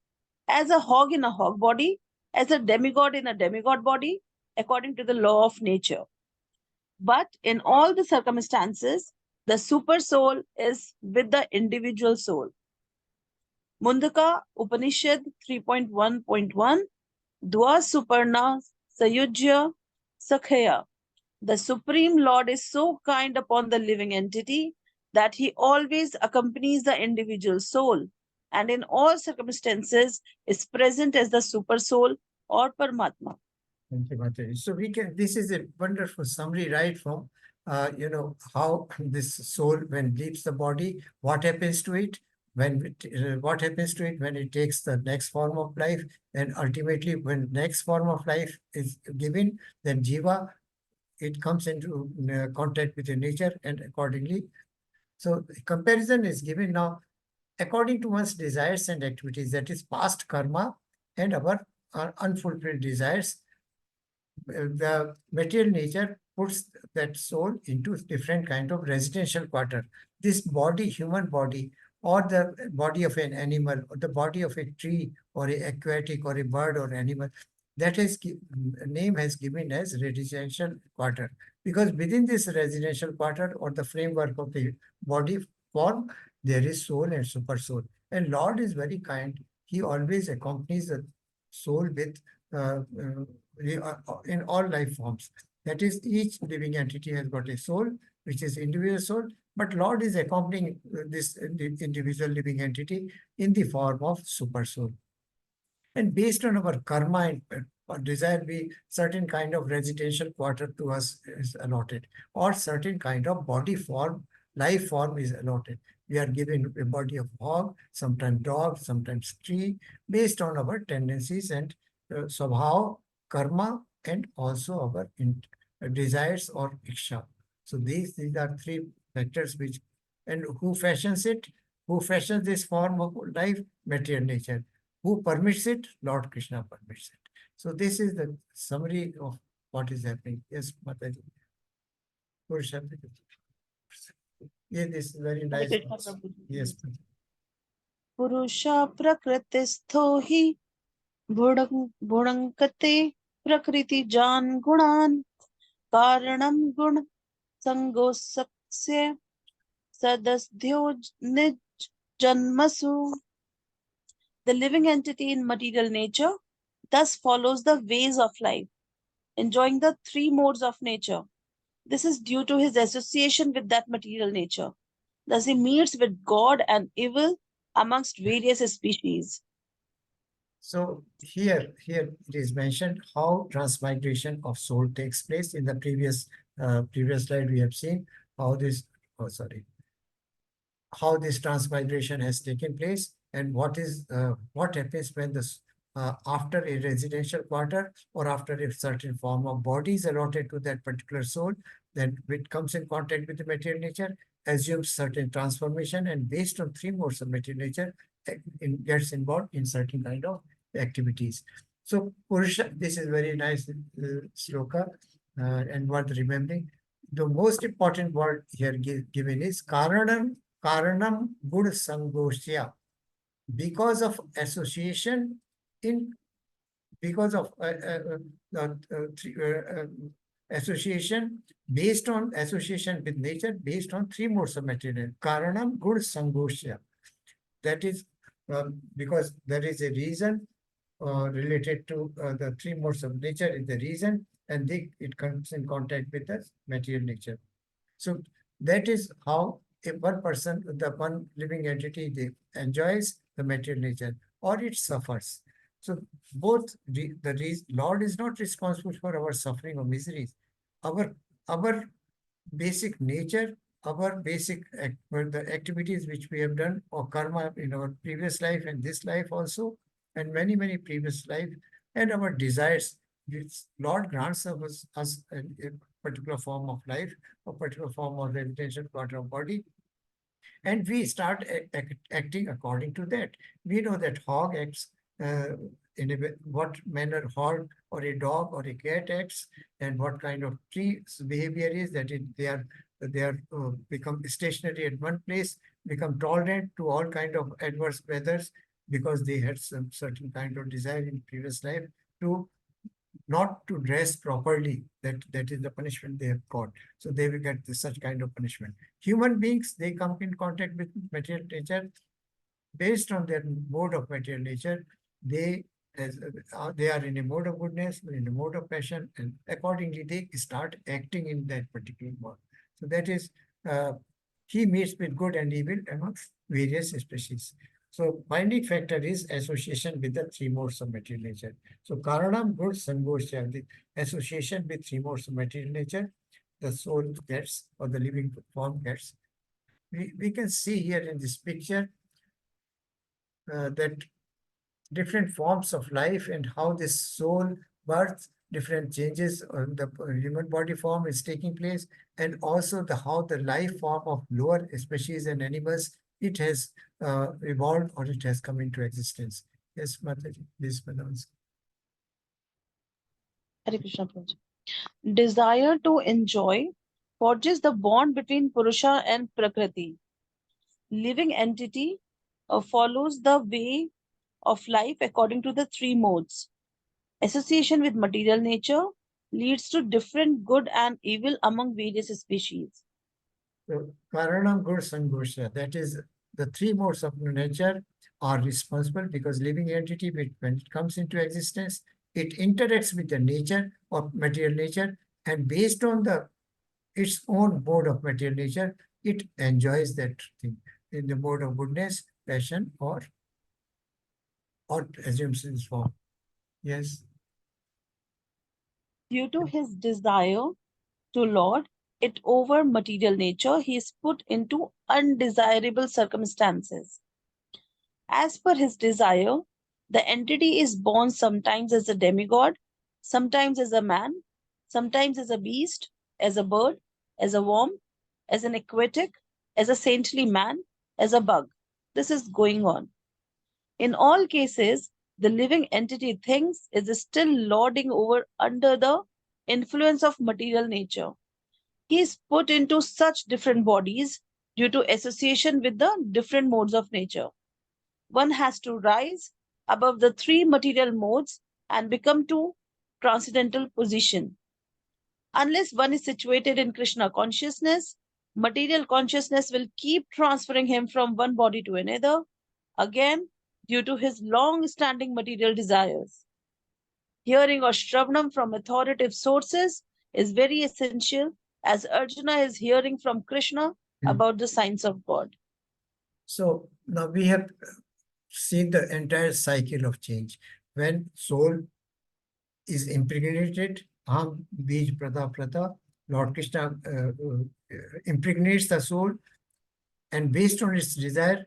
S4: As a hog in a hog body, as a demigod in a demigod body, according to the law of nature. But in all the circumstances, the super soul is with the individual soul. Mundaka Upanishad 3.1.1 Dwa Suparna Sayujya Sakhya. The Supreme Lord is so kind upon the living entity that he always accompanies the individual soul and in all circumstances is present as the super soul or Paramatma.
S2: Thank you, Mataji. So this is a wonderful summary, right, from, how this soul, when leaves the body, what happens to it, what happens to it when it takes the next form of life, and ultimately when next form of life is given, then Jiva, it comes into contact with the nature and accordingly. So comparison is given now according to one's desires and activities, that is past karma and our unfulfilled desires. The material nature puts that soul into different kind of residential quarter. This body, human body, or the body of an animal, or the body of a tree, or a aquatic, or a bird, or animal, that is name has given as residential quarter, because within this residential quarter or the framework of the body form, there is soul and super soul. And Lord is very kind. He always accompanies the soul with in all life forms. That is, each living entity has got a soul, which is individual soul, but Lord is accompanying this individual living entity in the form of super soul. And based on our karma and desire, we certain kind of residential quarter to us is allotted, or certain kind of body form, life form is allotted. We are given a body of hog, sometimes dog, sometimes tree, based on our tendencies and swabhav, karma, and also our desires or iksha. So these are three factors which, and who fashions it? Who fashions this form of life? Material nature. Who permits it? Lord Krishna permits it. So this is the summary of what is happening. Yes, Mataji. Yeah, this is very nice. Yes.
S4: Purusha prakristho hi bhudankate prakriti jan gunan karanam gun sangosaksya sadasdhyo nij janmasu. The living entity in material nature thus follows the ways of life, enjoying the three modes of nature. This is due to his association with that material nature. Thus he meets with God and evil amongst various species.
S2: So here it is mentioned how transmigration of soul takes place. In the previous slide, we have seen how this, how this transmigration has taken place, and what happens when this after a residential quarter or after a certain form of body is allotted to that particular soul, then it comes in contact with the material nature, assumes certain transformation, and based on three modes of material nature, gets involved in certain kind of activities. So Purusha, this is very nice sloka and worth remembering. The most important word here given is karanam gud sangoshya. Because of association association based on association with nature, based on three modes of material. Karanam gud sangoshya. That is because there is a reason related to the three modes of nature is the reason, and it comes in contact with the material nature. So that is how one person, the one living entity, they enjoys the material nature or it suffers. So both the Lord is not responsible for our suffering or miseries. Our basic nature, our basic the activities which we have done or karma in our previous life and this life also, and many previous life, and our desires, which Lord grants us a particular form of life, a particular form of residential quarter of body, and we start acting according to that. We know that hog acts in what manner hog or a dog or a cat acts, and what kind of tree's behavior is that they are become stationary at one place, become tolerant to all kind of adverse weathers because they had some certain kind of desire in previous life to not to dress properly. That is the punishment they have got. So they will get such kind of punishment. Human beings, they come in contact with material nature based on their mode of material nature. They are in a mode of goodness, in a mode of passion, and accordingly they start acting in that particular mode. So that is, he meets with good and evil amongst various species. So binding factor is association with the three modes of material nature. So Karanam Gud Sangosya, the association with three modes of material nature, the soul gets, or the living form gets. We can see here in this picture that different forms of life and how this soul birth, different changes on the human body form is taking place, and also how the life form of lower species and animals, it has evolved or it has come into existence. Yes, Mataji, please pronounce.
S4: Hare Krishna Prabhuji. Desire to enjoy forges the bond between Purusha and Prakriti. Living entity follows the way of life according to the three modes. Association with material nature leads to different good and evil among various species.
S2: So, Karanam Gud Sangosha, that is the three modes of nature are responsible because living entity, when it comes into existence, it interacts with the nature of material nature, and based on its own mode of material nature, it enjoys that thing in the mode of goodness, passion, or assumes its form. Yes.
S4: Due to his desire to lord it over material nature, he is put into undesirable circumstances. As per his desire, the entity is born sometimes as a demigod, sometimes as a man, sometimes as a beast, as a bird, as a worm, as an aquatic, as a saintly man, as a bug. This is going on. In all cases, the living entity thinks is still lording over under the influence of material nature. He is put into such different bodies due to association with the different modes of nature. One has to rise above the three material modes and become to transcendental position. Unless one is situated in Krishna consciousness, material consciousness will keep transferring him from one body to another, again due to his long-standing material desires. Hearing or Shravanam from authoritative sources is very essential, as Arjuna is hearing from Krishna about the signs of God.
S2: So now we have seen the entire cycle of change. When soul is impregnated, Bij Prata Prata, Lord Krishna impregnates the soul, and based on its desire,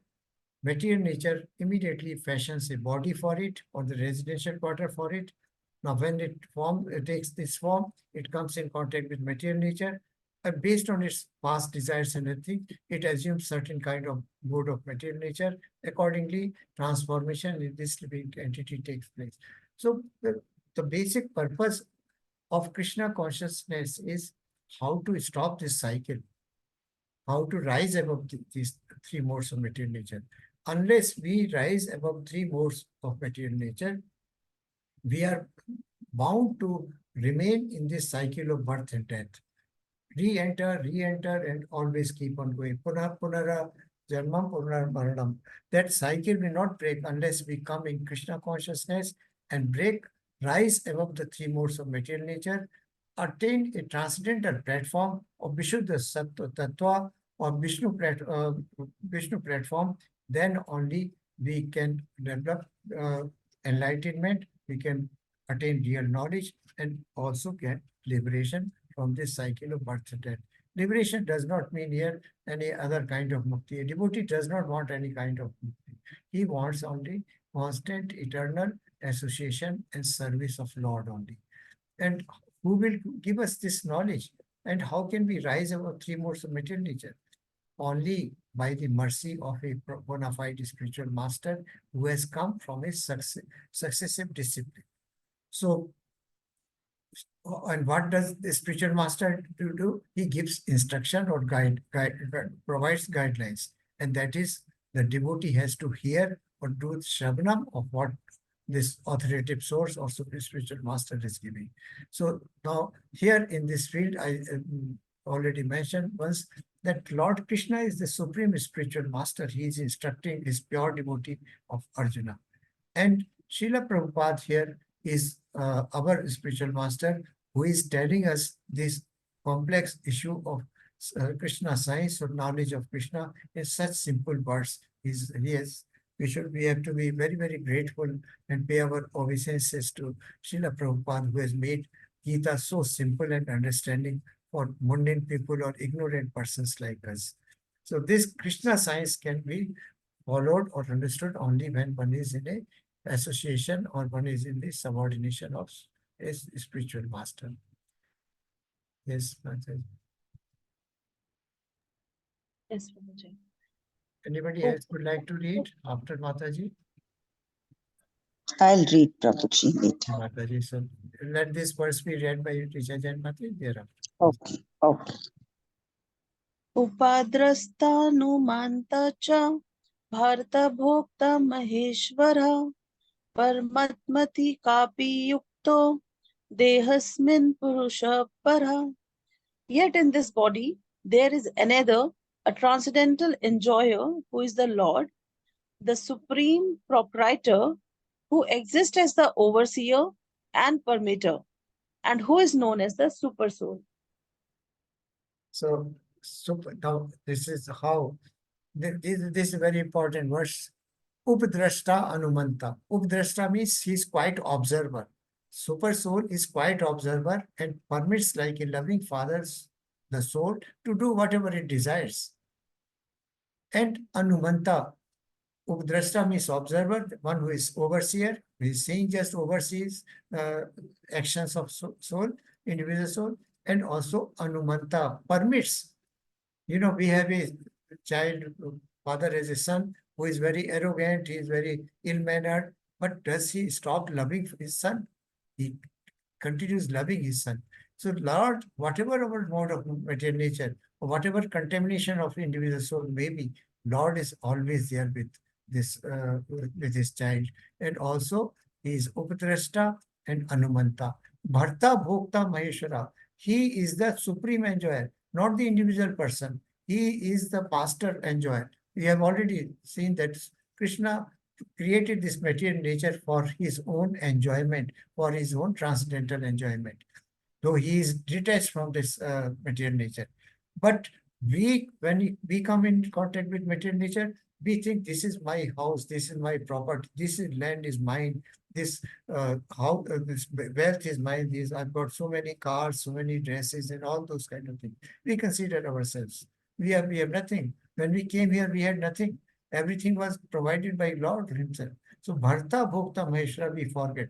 S2: material nature immediately fashions a body for it or the residential quarter for it. Now, when it takes this form, it comes in contact with material nature. And based on its past desires and everything, it assumes certain kind of mode of material nature. Accordingly, transformation in this living entity takes place. So the basic purpose of Krishna consciousness is how to stop this cycle, how to rise above these three modes of material nature. Unless we rise above three modes of material nature, we are bound to remain in this cycle of birth and death. Re-enter, and always keep on going. Punara Janmam Punar Maranam. That cycle will not break unless we come in Krishna consciousness and rise above the three modes of material nature, attain a transcendental platform of Vishuddha Sattva Tattva or Vishnu platform, then only we can develop enlightenment, we can attain real knowledge and also get liberation from this cycle of birth and death. Liberation does not mean here any other kind of mukti. A devotee does not want any kind of mukti. He wants only constant, eternal association and service of Lord only. And who will give us this knowledge? And how can we rise above three modes of material nature? Only by the mercy of a bona fide spiritual master who has come from a successive discipline. So, and what does the spiritual master do? He gives instruction or provides guidelines. And that is the devotee has to hear or do shravanam of what this authoritative source or spiritual master is giving. So now here in this field, I already mentioned once that Lord Krishna is the supreme spiritual master. He is instructing his pure devotee of Arjuna. And Srila Prabhupada here is our spiritual master who is telling us this complex issue of Krishna science or knowledge of Krishna in such simple words. We have to be very, very grateful and pay our obeisances to Srila Prabhupada, who has made Gita so simple and understanding for mundane people or ignorant persons like us. So this Krishna science can be followed or understood only when one is in a association or one is in the subordination of a spiritual master. Yes, Mataji.
S4: Yes, Prabhuji.
S2: Anybody else would like to read after Mataji?
S3: I'll read Prabhuji later.
S2: Mataji, so let this verse be read by Teacher Jain Mataji thereafter.
S3: Okay, okay.
S4: Upadrastanumantacha bharta bhokta maheshwara parmatmati kapi yukto dehasmin purusha para. Yet in this body there is another, a transcendental enjoyer who is the Lord, the supreme proprietor, who exists as the overseer and permitter, and who is known as the super soul.
S2: So now this is how, this is a very important verse. Updrashta Anumanta. Updrashta means he is quite observer. Super soul is quite observer and permits like a loving father the soul to do whatever it desires. And Anumanta, Updrashta means observer, one who is overseer, who is seeing just oversees actions of soul, individual soul, and also Anumanta permits. You know, we have a child, father has a son who is very arrogant, he is very ill-mannered, but does he stop loving his son? He continues loving his son. So Lord, whatever our mode of material nature, or whatever contamination of individual soul may be, Lord is always there with his child. And also he is Upadrashta and Anumanta. Bharta Bhokta Maheshwara. He is the supreme enjoyer, not the individual person. He is the master enjoyer. We have already seen that Krishna created this material nature for his own enjoyment, for his own transcendental enjoyment, though he is detached from this material nature. But when we come in contact with material nature, we think this is my house, this is my property, land is mine, this this wealth is mine, I've got so many cars, so many dresses, and all those kind of things. We consider ourselves. We have nothing. When we came here, we had nothing. Everything was provided by Lord himself. So Bharta Bhokta Maheshwara we forget.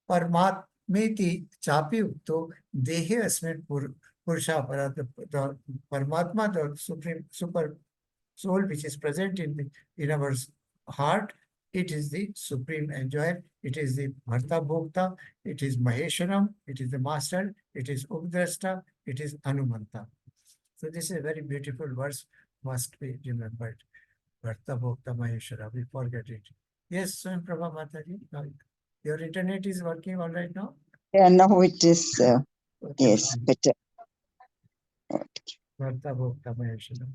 S2: Paramatmeti chapi ukto dehe asmin purusha para. The Paramatma, the supreme super soul which is present in our heart, it is the supreme enjoyer, it is the Bharta Bhokta, it is Maheshwaram, it is the master, it is Updrashta, it is Anumanta. So this is a very beautiful verse, must be remembered. Bharta Bhokta Maheshwara, we forget it. Yes, Swam Prabha Mataji, your internet is working all right now?
S3: Yeah, now it is,
S2: Okay,
S3: yes, better.
S2: Bharta Bhokta Maheshwara.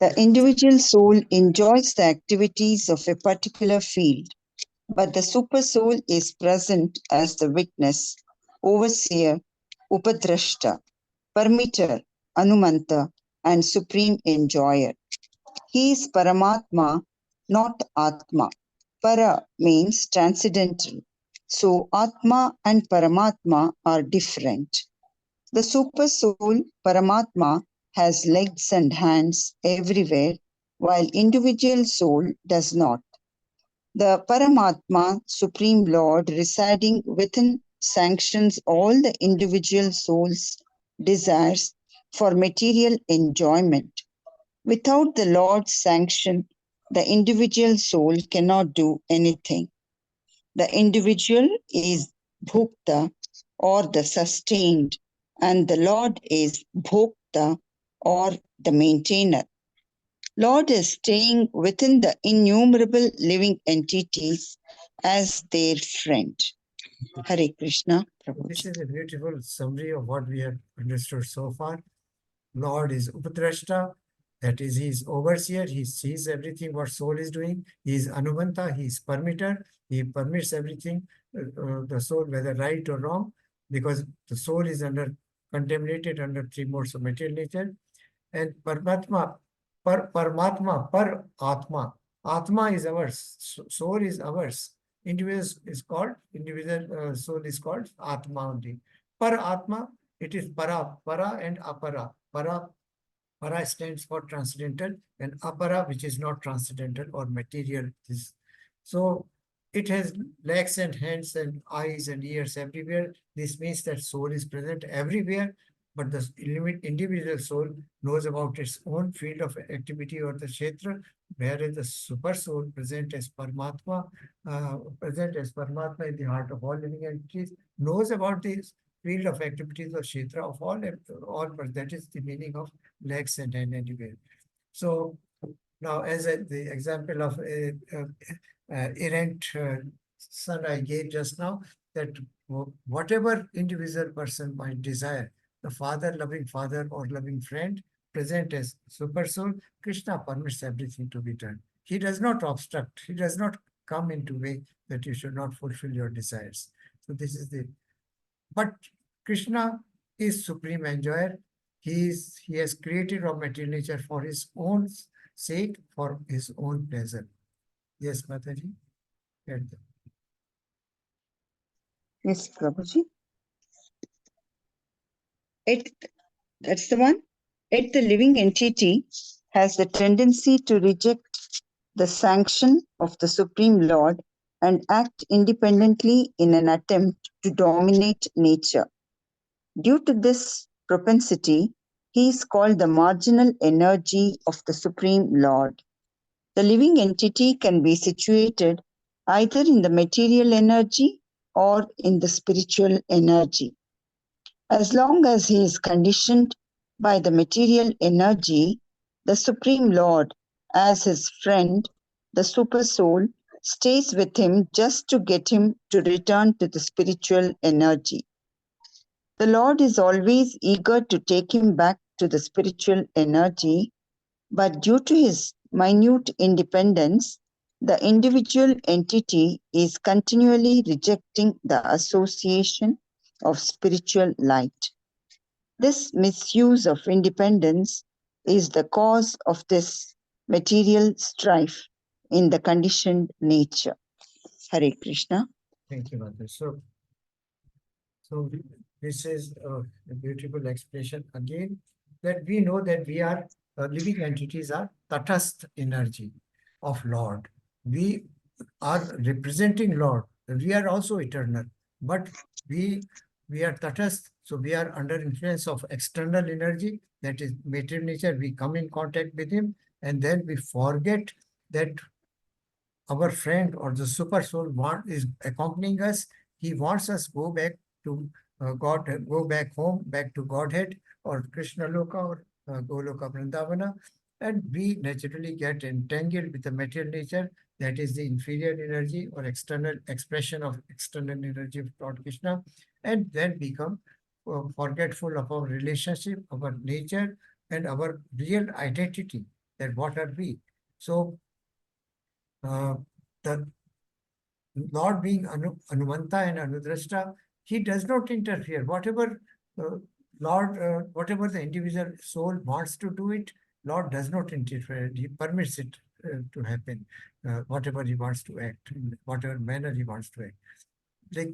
S3: The individual soul enjoys the activities of a particular field, but the super soul is present as the witness, overseer, upadrashta, permitter, anumanta, and supreme enjoyer. He is Paramatma, not Atma. Para means transcendental. So Atma and Paramatma are different. The super soul, Paramatma, has legs and hands everywhere, while individual soul does not. The Paramatma, Supreme Lord, residing within, sanctions all the individual soul's desires for material enjoyment. Without the Lord's sanction, the individual soul cannot do anything. The individual is Bhukta, or the sustained, and the Lord is Bhokta, or the maintainer. Lord is staying within the innumerable living entities as their friend. Hare Krishna.
S2: This
S3: Prabhuji.
S2: is a beautiful summary of what we have understood so far. Lord is Upadrashta, that is, he is overseer, he sees everything what soul is doing. He is Anumanta, he is permitter, he permits everything, the soul, whether right or wrong, because the soul is contaminated under three modes of material nature. And Paramatma, Paramatma, Par Atma. Atma is ours, soul is ours. Individual soul is called Atma only. Par Atma, it is Para, Para and Apara. Para stands for transcendental, and Apara, which is not transcendental or material. So it has legs and hands and eyes and ears everywhere. This means that soul is present everywhere, but the individual soul knows about its own field of activity or the kshetra, whereas the super soul present as Paramatma in the heart of all living entities, knows about this field of activities or kshetra of all, but that is the meaning of legs and hand anywhere. So now, as the example of errant son I gave just now, that whatever individual person might desire, the father, loving father or loving friend, present as super soul, Krishna permits everything to be done. He does not obstruct. He does not come into way that you should not fulfill your desires. So this is but Krishna is supreme enjoyer. He has created raw material nature for his own sake, for his own pleasure. Yes, Mataji.
S3: Yes, Prabhuji. That's the one. Yet the living entity has the tendency to reject the sanction of the Supreme Lord and act independently in an attempt to dominate nature. Due to this propensity, he is called the marginal energy of the Supreme Lord. The living entity can be situated either in the material energy or in the spiritual energy. As long as he is conditioned by the material energy, the Supreme Lord, as his friend, the Super Soul, stays with him just to get him to return to the spiritual energy. The Lord is always eager to take him back to the spiritual energy, but due to his minute independence, the individual entity is continually rejecting the association of spiritual light. This misuse of independence is the cause of this material strife in the conditioned nature. Hare Krishna.
S2: Thank you, Mother. So this is a beautiful explanation again, that we know that we are living entities are tatastha energy of Lord. We are representing Lord. We are also eternal, but we are tatastha, so we are under influence of external energy, that is material nature. We come in contact with him, and then we forget that our friend or the super soul is accompanying us. He wants us go back to God, go back home, back to Godhead or Krishna Loka or Goloka Vrindavana, and we naturally get entangled with the material nature, that is the inferior energy or external expression of external energy of Lord Krishna, and then become forgetful of our relationship, our nature, and our real identity. that what are we? So the Lord being Anumanta and Anudrashta, he does not interfere. Whatever whatever the individual soul wants to do it, Lord does not interfere. He permits it to happen, whatever he wants to act, in whatever manner he wants to act. Like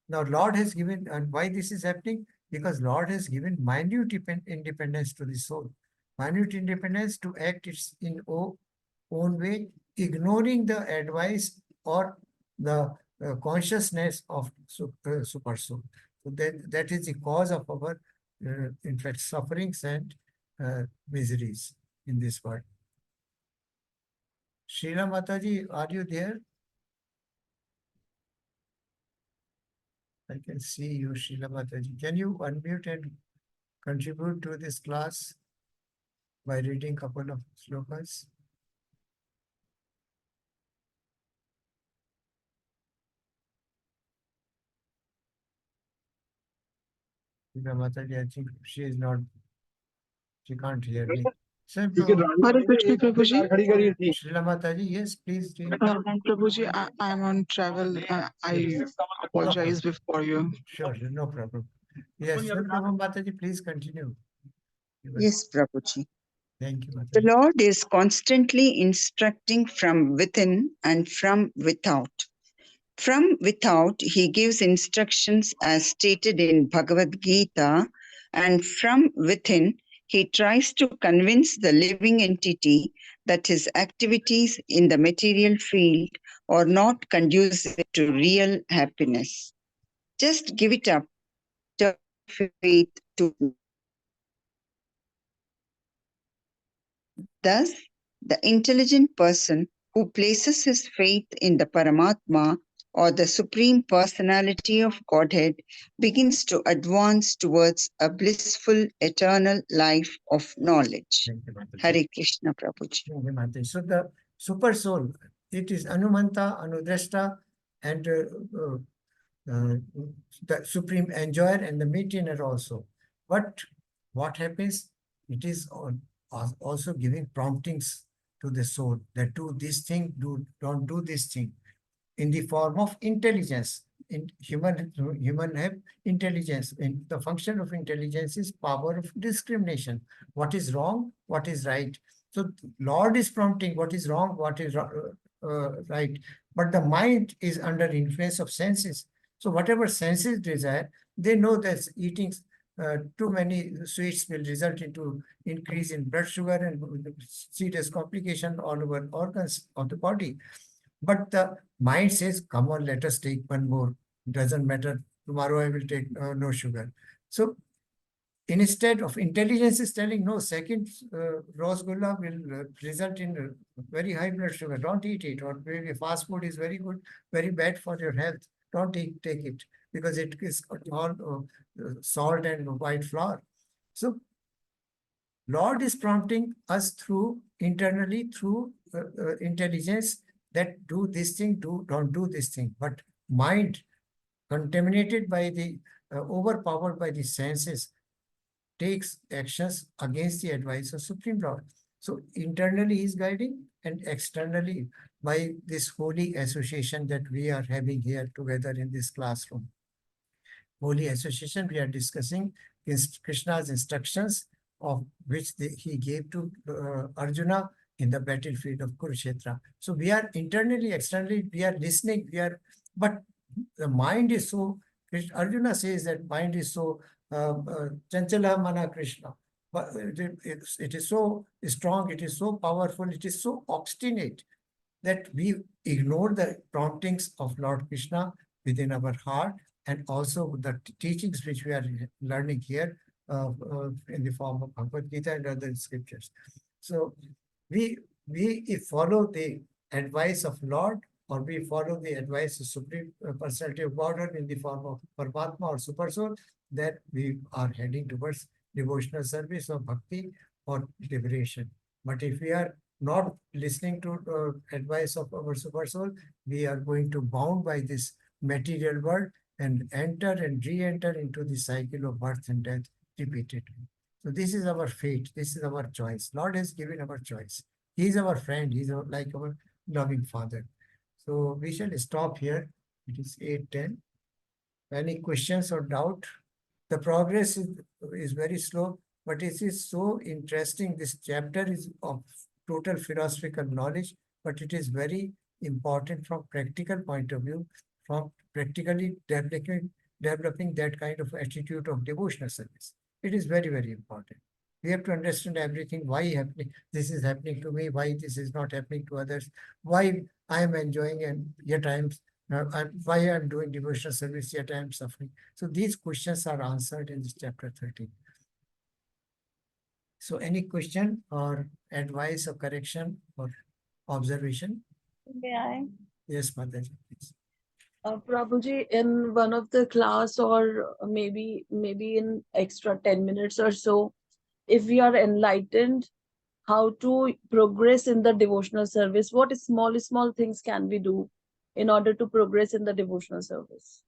S2: now, Lord has given, and why this is happening? Because Lord has given minute independence to the soul, minute independence to act its own way, ignoring the advice or the consciousness of super soul. So that is the cause of our, in fact, sufferings and miseries in this world. Srila Mataji, are you there? I can see you, Srila Mataji. Can you unmute and contribute to this class by reading a couple of slokas? Srila Mataji, I think she can't hear me. Sir,
S5: Hare Krishna, Prabhuji.
S2: Srila Mataji, yes, please.
S5: Prabhuji, I am on travel. I apologize before you.
S2: Sure, no problem. Yes, Prabhu Mataji, please continue.
S3: Yes, Prabhuji.
S2: Thank you,
S3: The
S2: Mataji.
S3: Lord is constantly instructing from within and from without. From without, he gives instructions as stated in Bhagavad Gita, and from within, he tries to convince the living entity that his activities in the material field are not conducive to real happiness. Just give it up. Turn faith to. Thus, the intelligent person who places his faith in the Paramatma or the Supreme Personality of Godhead begins to advance towards a blissful eternal life of knowledge.
S2: Thank you, Mataji.
S3: Hare Krishna, Prabhuji.
S2: Thank you, Mataji. So the super soul, it is Anumanta, Anudrashta, and the supreme enjoyer and the maintainer also. But what happens? It is also giving promptings to the soul that do this thing, don't do this thing, in the form of intelligence. In human have intelligence. In the function of intelligence is power of discrimination. What is wrong? What is right? So Lord is prompting what is wrong, what is right. But the mind is under influence of senses. So whatever senses desire, they know that eating too many sweets will result into increase in blood sugar and serious complication all over organs of the body. But the mind says, come on, let us take one more. Doesn't matter. Tomorrow I will take no sugar. So instead of intelligence is telling, no, second Rosgulla will result in very high blood sugar. Don't eat it. Or maybe fast food is very good, very bad for your health. Don't take it because it is all salt and white flour. So Lord is prompting us through internally through intelligence that do this thing, don't do this thing. But mind, contaminated by the, overpowered by the senses, takes actions against the advice of Supreme Lord. So internally he is guiding and externally by this holy association that we are having here together in this classroom. Holy association, we are discussing Krishna's instructions of which he gave to Arjuna in the battlefield of Kurukshetra. So we are internally, externally, we are listening, but the mind is so, Arjuna says that mind is so Chanchala Mana Krishna. But it is so strong, it is so powerful, it is so obstinate that we ignore the promptings of Lord Krishna within our heart and also the teachings which we are learning here in the form of Bhagavad Gita and other scriptures. So we follow the advice of Lord, or we follow the advice of Supreme Personality of Godhead in the form of Paramatma or Super Soul, that we are heading towards devotional service or bhakti or liberation. But if we are not listening to advice of our Super Soul, we are going to bound by this material world and enter and re-enter into the cycle of birth and death repeatedly. So this is our fate. This is our choice. Lord has given our choice. He is our friend. He is like our loving Father. So we shall stop here. It is 8:10. Any questions or doubt? The progress is very slow, but it is so interesting. This chapter is of total philosophical knowledge, but it is very important from practical point of view, from practically developing that kind of attitude of devotional service. It is very, very important. We have to understand everything, why this is happening to me, why this is not happening to others, why I am enjoying and yet why I am doing devotional service, yet I am suffering. So these questions are answered in this chapter 13. So any question or advice or correction or observation?
S1: May I?
S2: Yes, Mataji, please.
S1: Prabhuji, in one of the class or maybe in extra 10 minutes or so, if we are enlightened how to progress in the devotional service, what small things can we do in order to progress in the devotional service?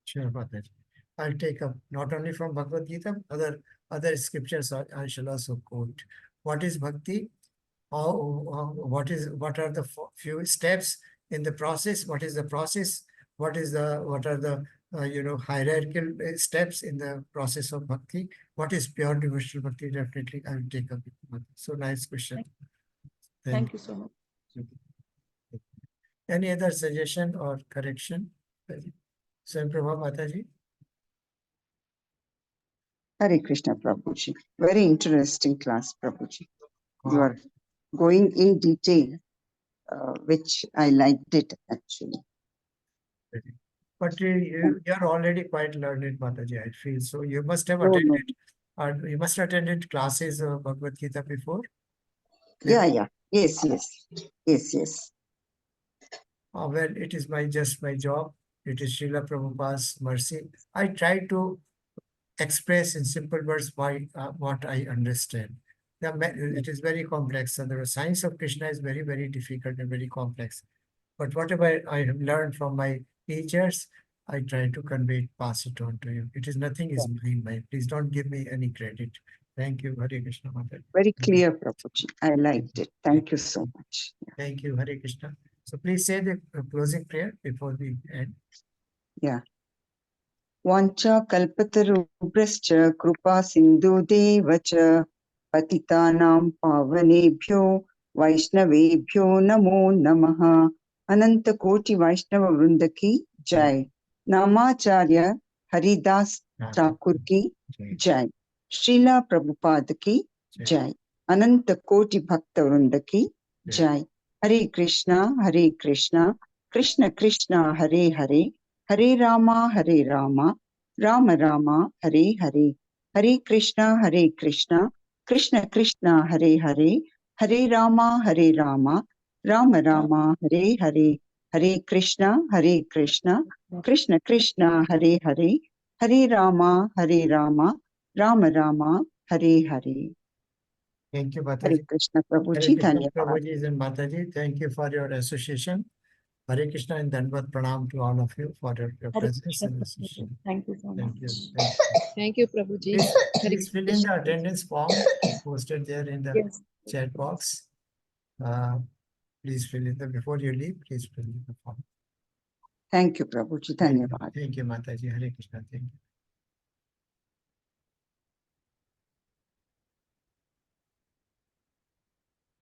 S2: Sure, Mataji. I'll take up not only from Bhagavad Gita, other scriptures I shall also quote. What is bhakti? What are the few steps in the process? What is the process? What are the hierarchical steps in the process of bhakti? What is pure devotional bhakti? Definitely, I will take up. So nice question.
S1: Thank you so much.
S2: Any other suggestion or correction? Swayam Prabha Mataji.
S3: Hare Krishna, Prabhuji. Very interesting class, Prabhuji. You are going in detail, which I liked it actually.
S2: But you are already quite learned, Mataji, I feel. So you must have
S3: No, no.
S2: attended, you must have attended classes of Bhagavad Gita before.
S3: Yeah. Yes.
S2: Well, it is just my job. It is Srila Prabhupada's mercy. I try to express in simple words what I understand. It is very complex. So the science of Krishna is very, very difficult and very complex. But whatever I have learned from my teachers, I try to convey, pass it on to you. It is nothing is mine. Please don't give me any credit. Thank you, Hare Krishna Mataji.
S3: Very clear, Prabhuji. I liked it. Thank you so much.
S2: Thank you, Hare Krishna. So please say the closing prayer before we end.
S3: Yeah. Vancha kalpatarubhrascha krupa sindhudeva cha patitanam pavanebhyo vaishnavebhyo namo namaha. Ananta Koti Vaishnava Vrinda ki jai. Namacharya Haridas Thakur ki jai. Srila Prabhupada ki jai. Ananta Koti Bhakta Vrinda ki jai. Hare Krishna, Krishna Krishna, Hare Hare, Hare Rama, Rama Rama, Hare Hare. Hare Krishna, Krishna Krishna, Hare Hare, Hare Rama, Rama Rama, Hare Hare. Hare Krishna, Krishna Krishna, Hare Hare, Hare Rama, Rama Rama, Hare Hare.
S2: Thank you,
S3: Hare
S2: Mataji.
S3: Krishna, Prabhuji.
S2: Hare Krishna,
S3: Dhanyavad.
S2: Prabhuji and Mataji. Thank you for your association. Hare Krishna and Dandavat Pranam to all of you for your presence and association.
S1: Thank you so much.
S2: Thank you.
S1: Thank you, Prabhuji.
S2: Please fill in the attendance form posted there in the
S1: Yes.
S2: chat box. Please fill in before you leave. Please fill in the form.
S3: Thank you, Prabhuji. Dhanyavad.
S2: Thank you, Mataji. Hare Krishna. Thank you.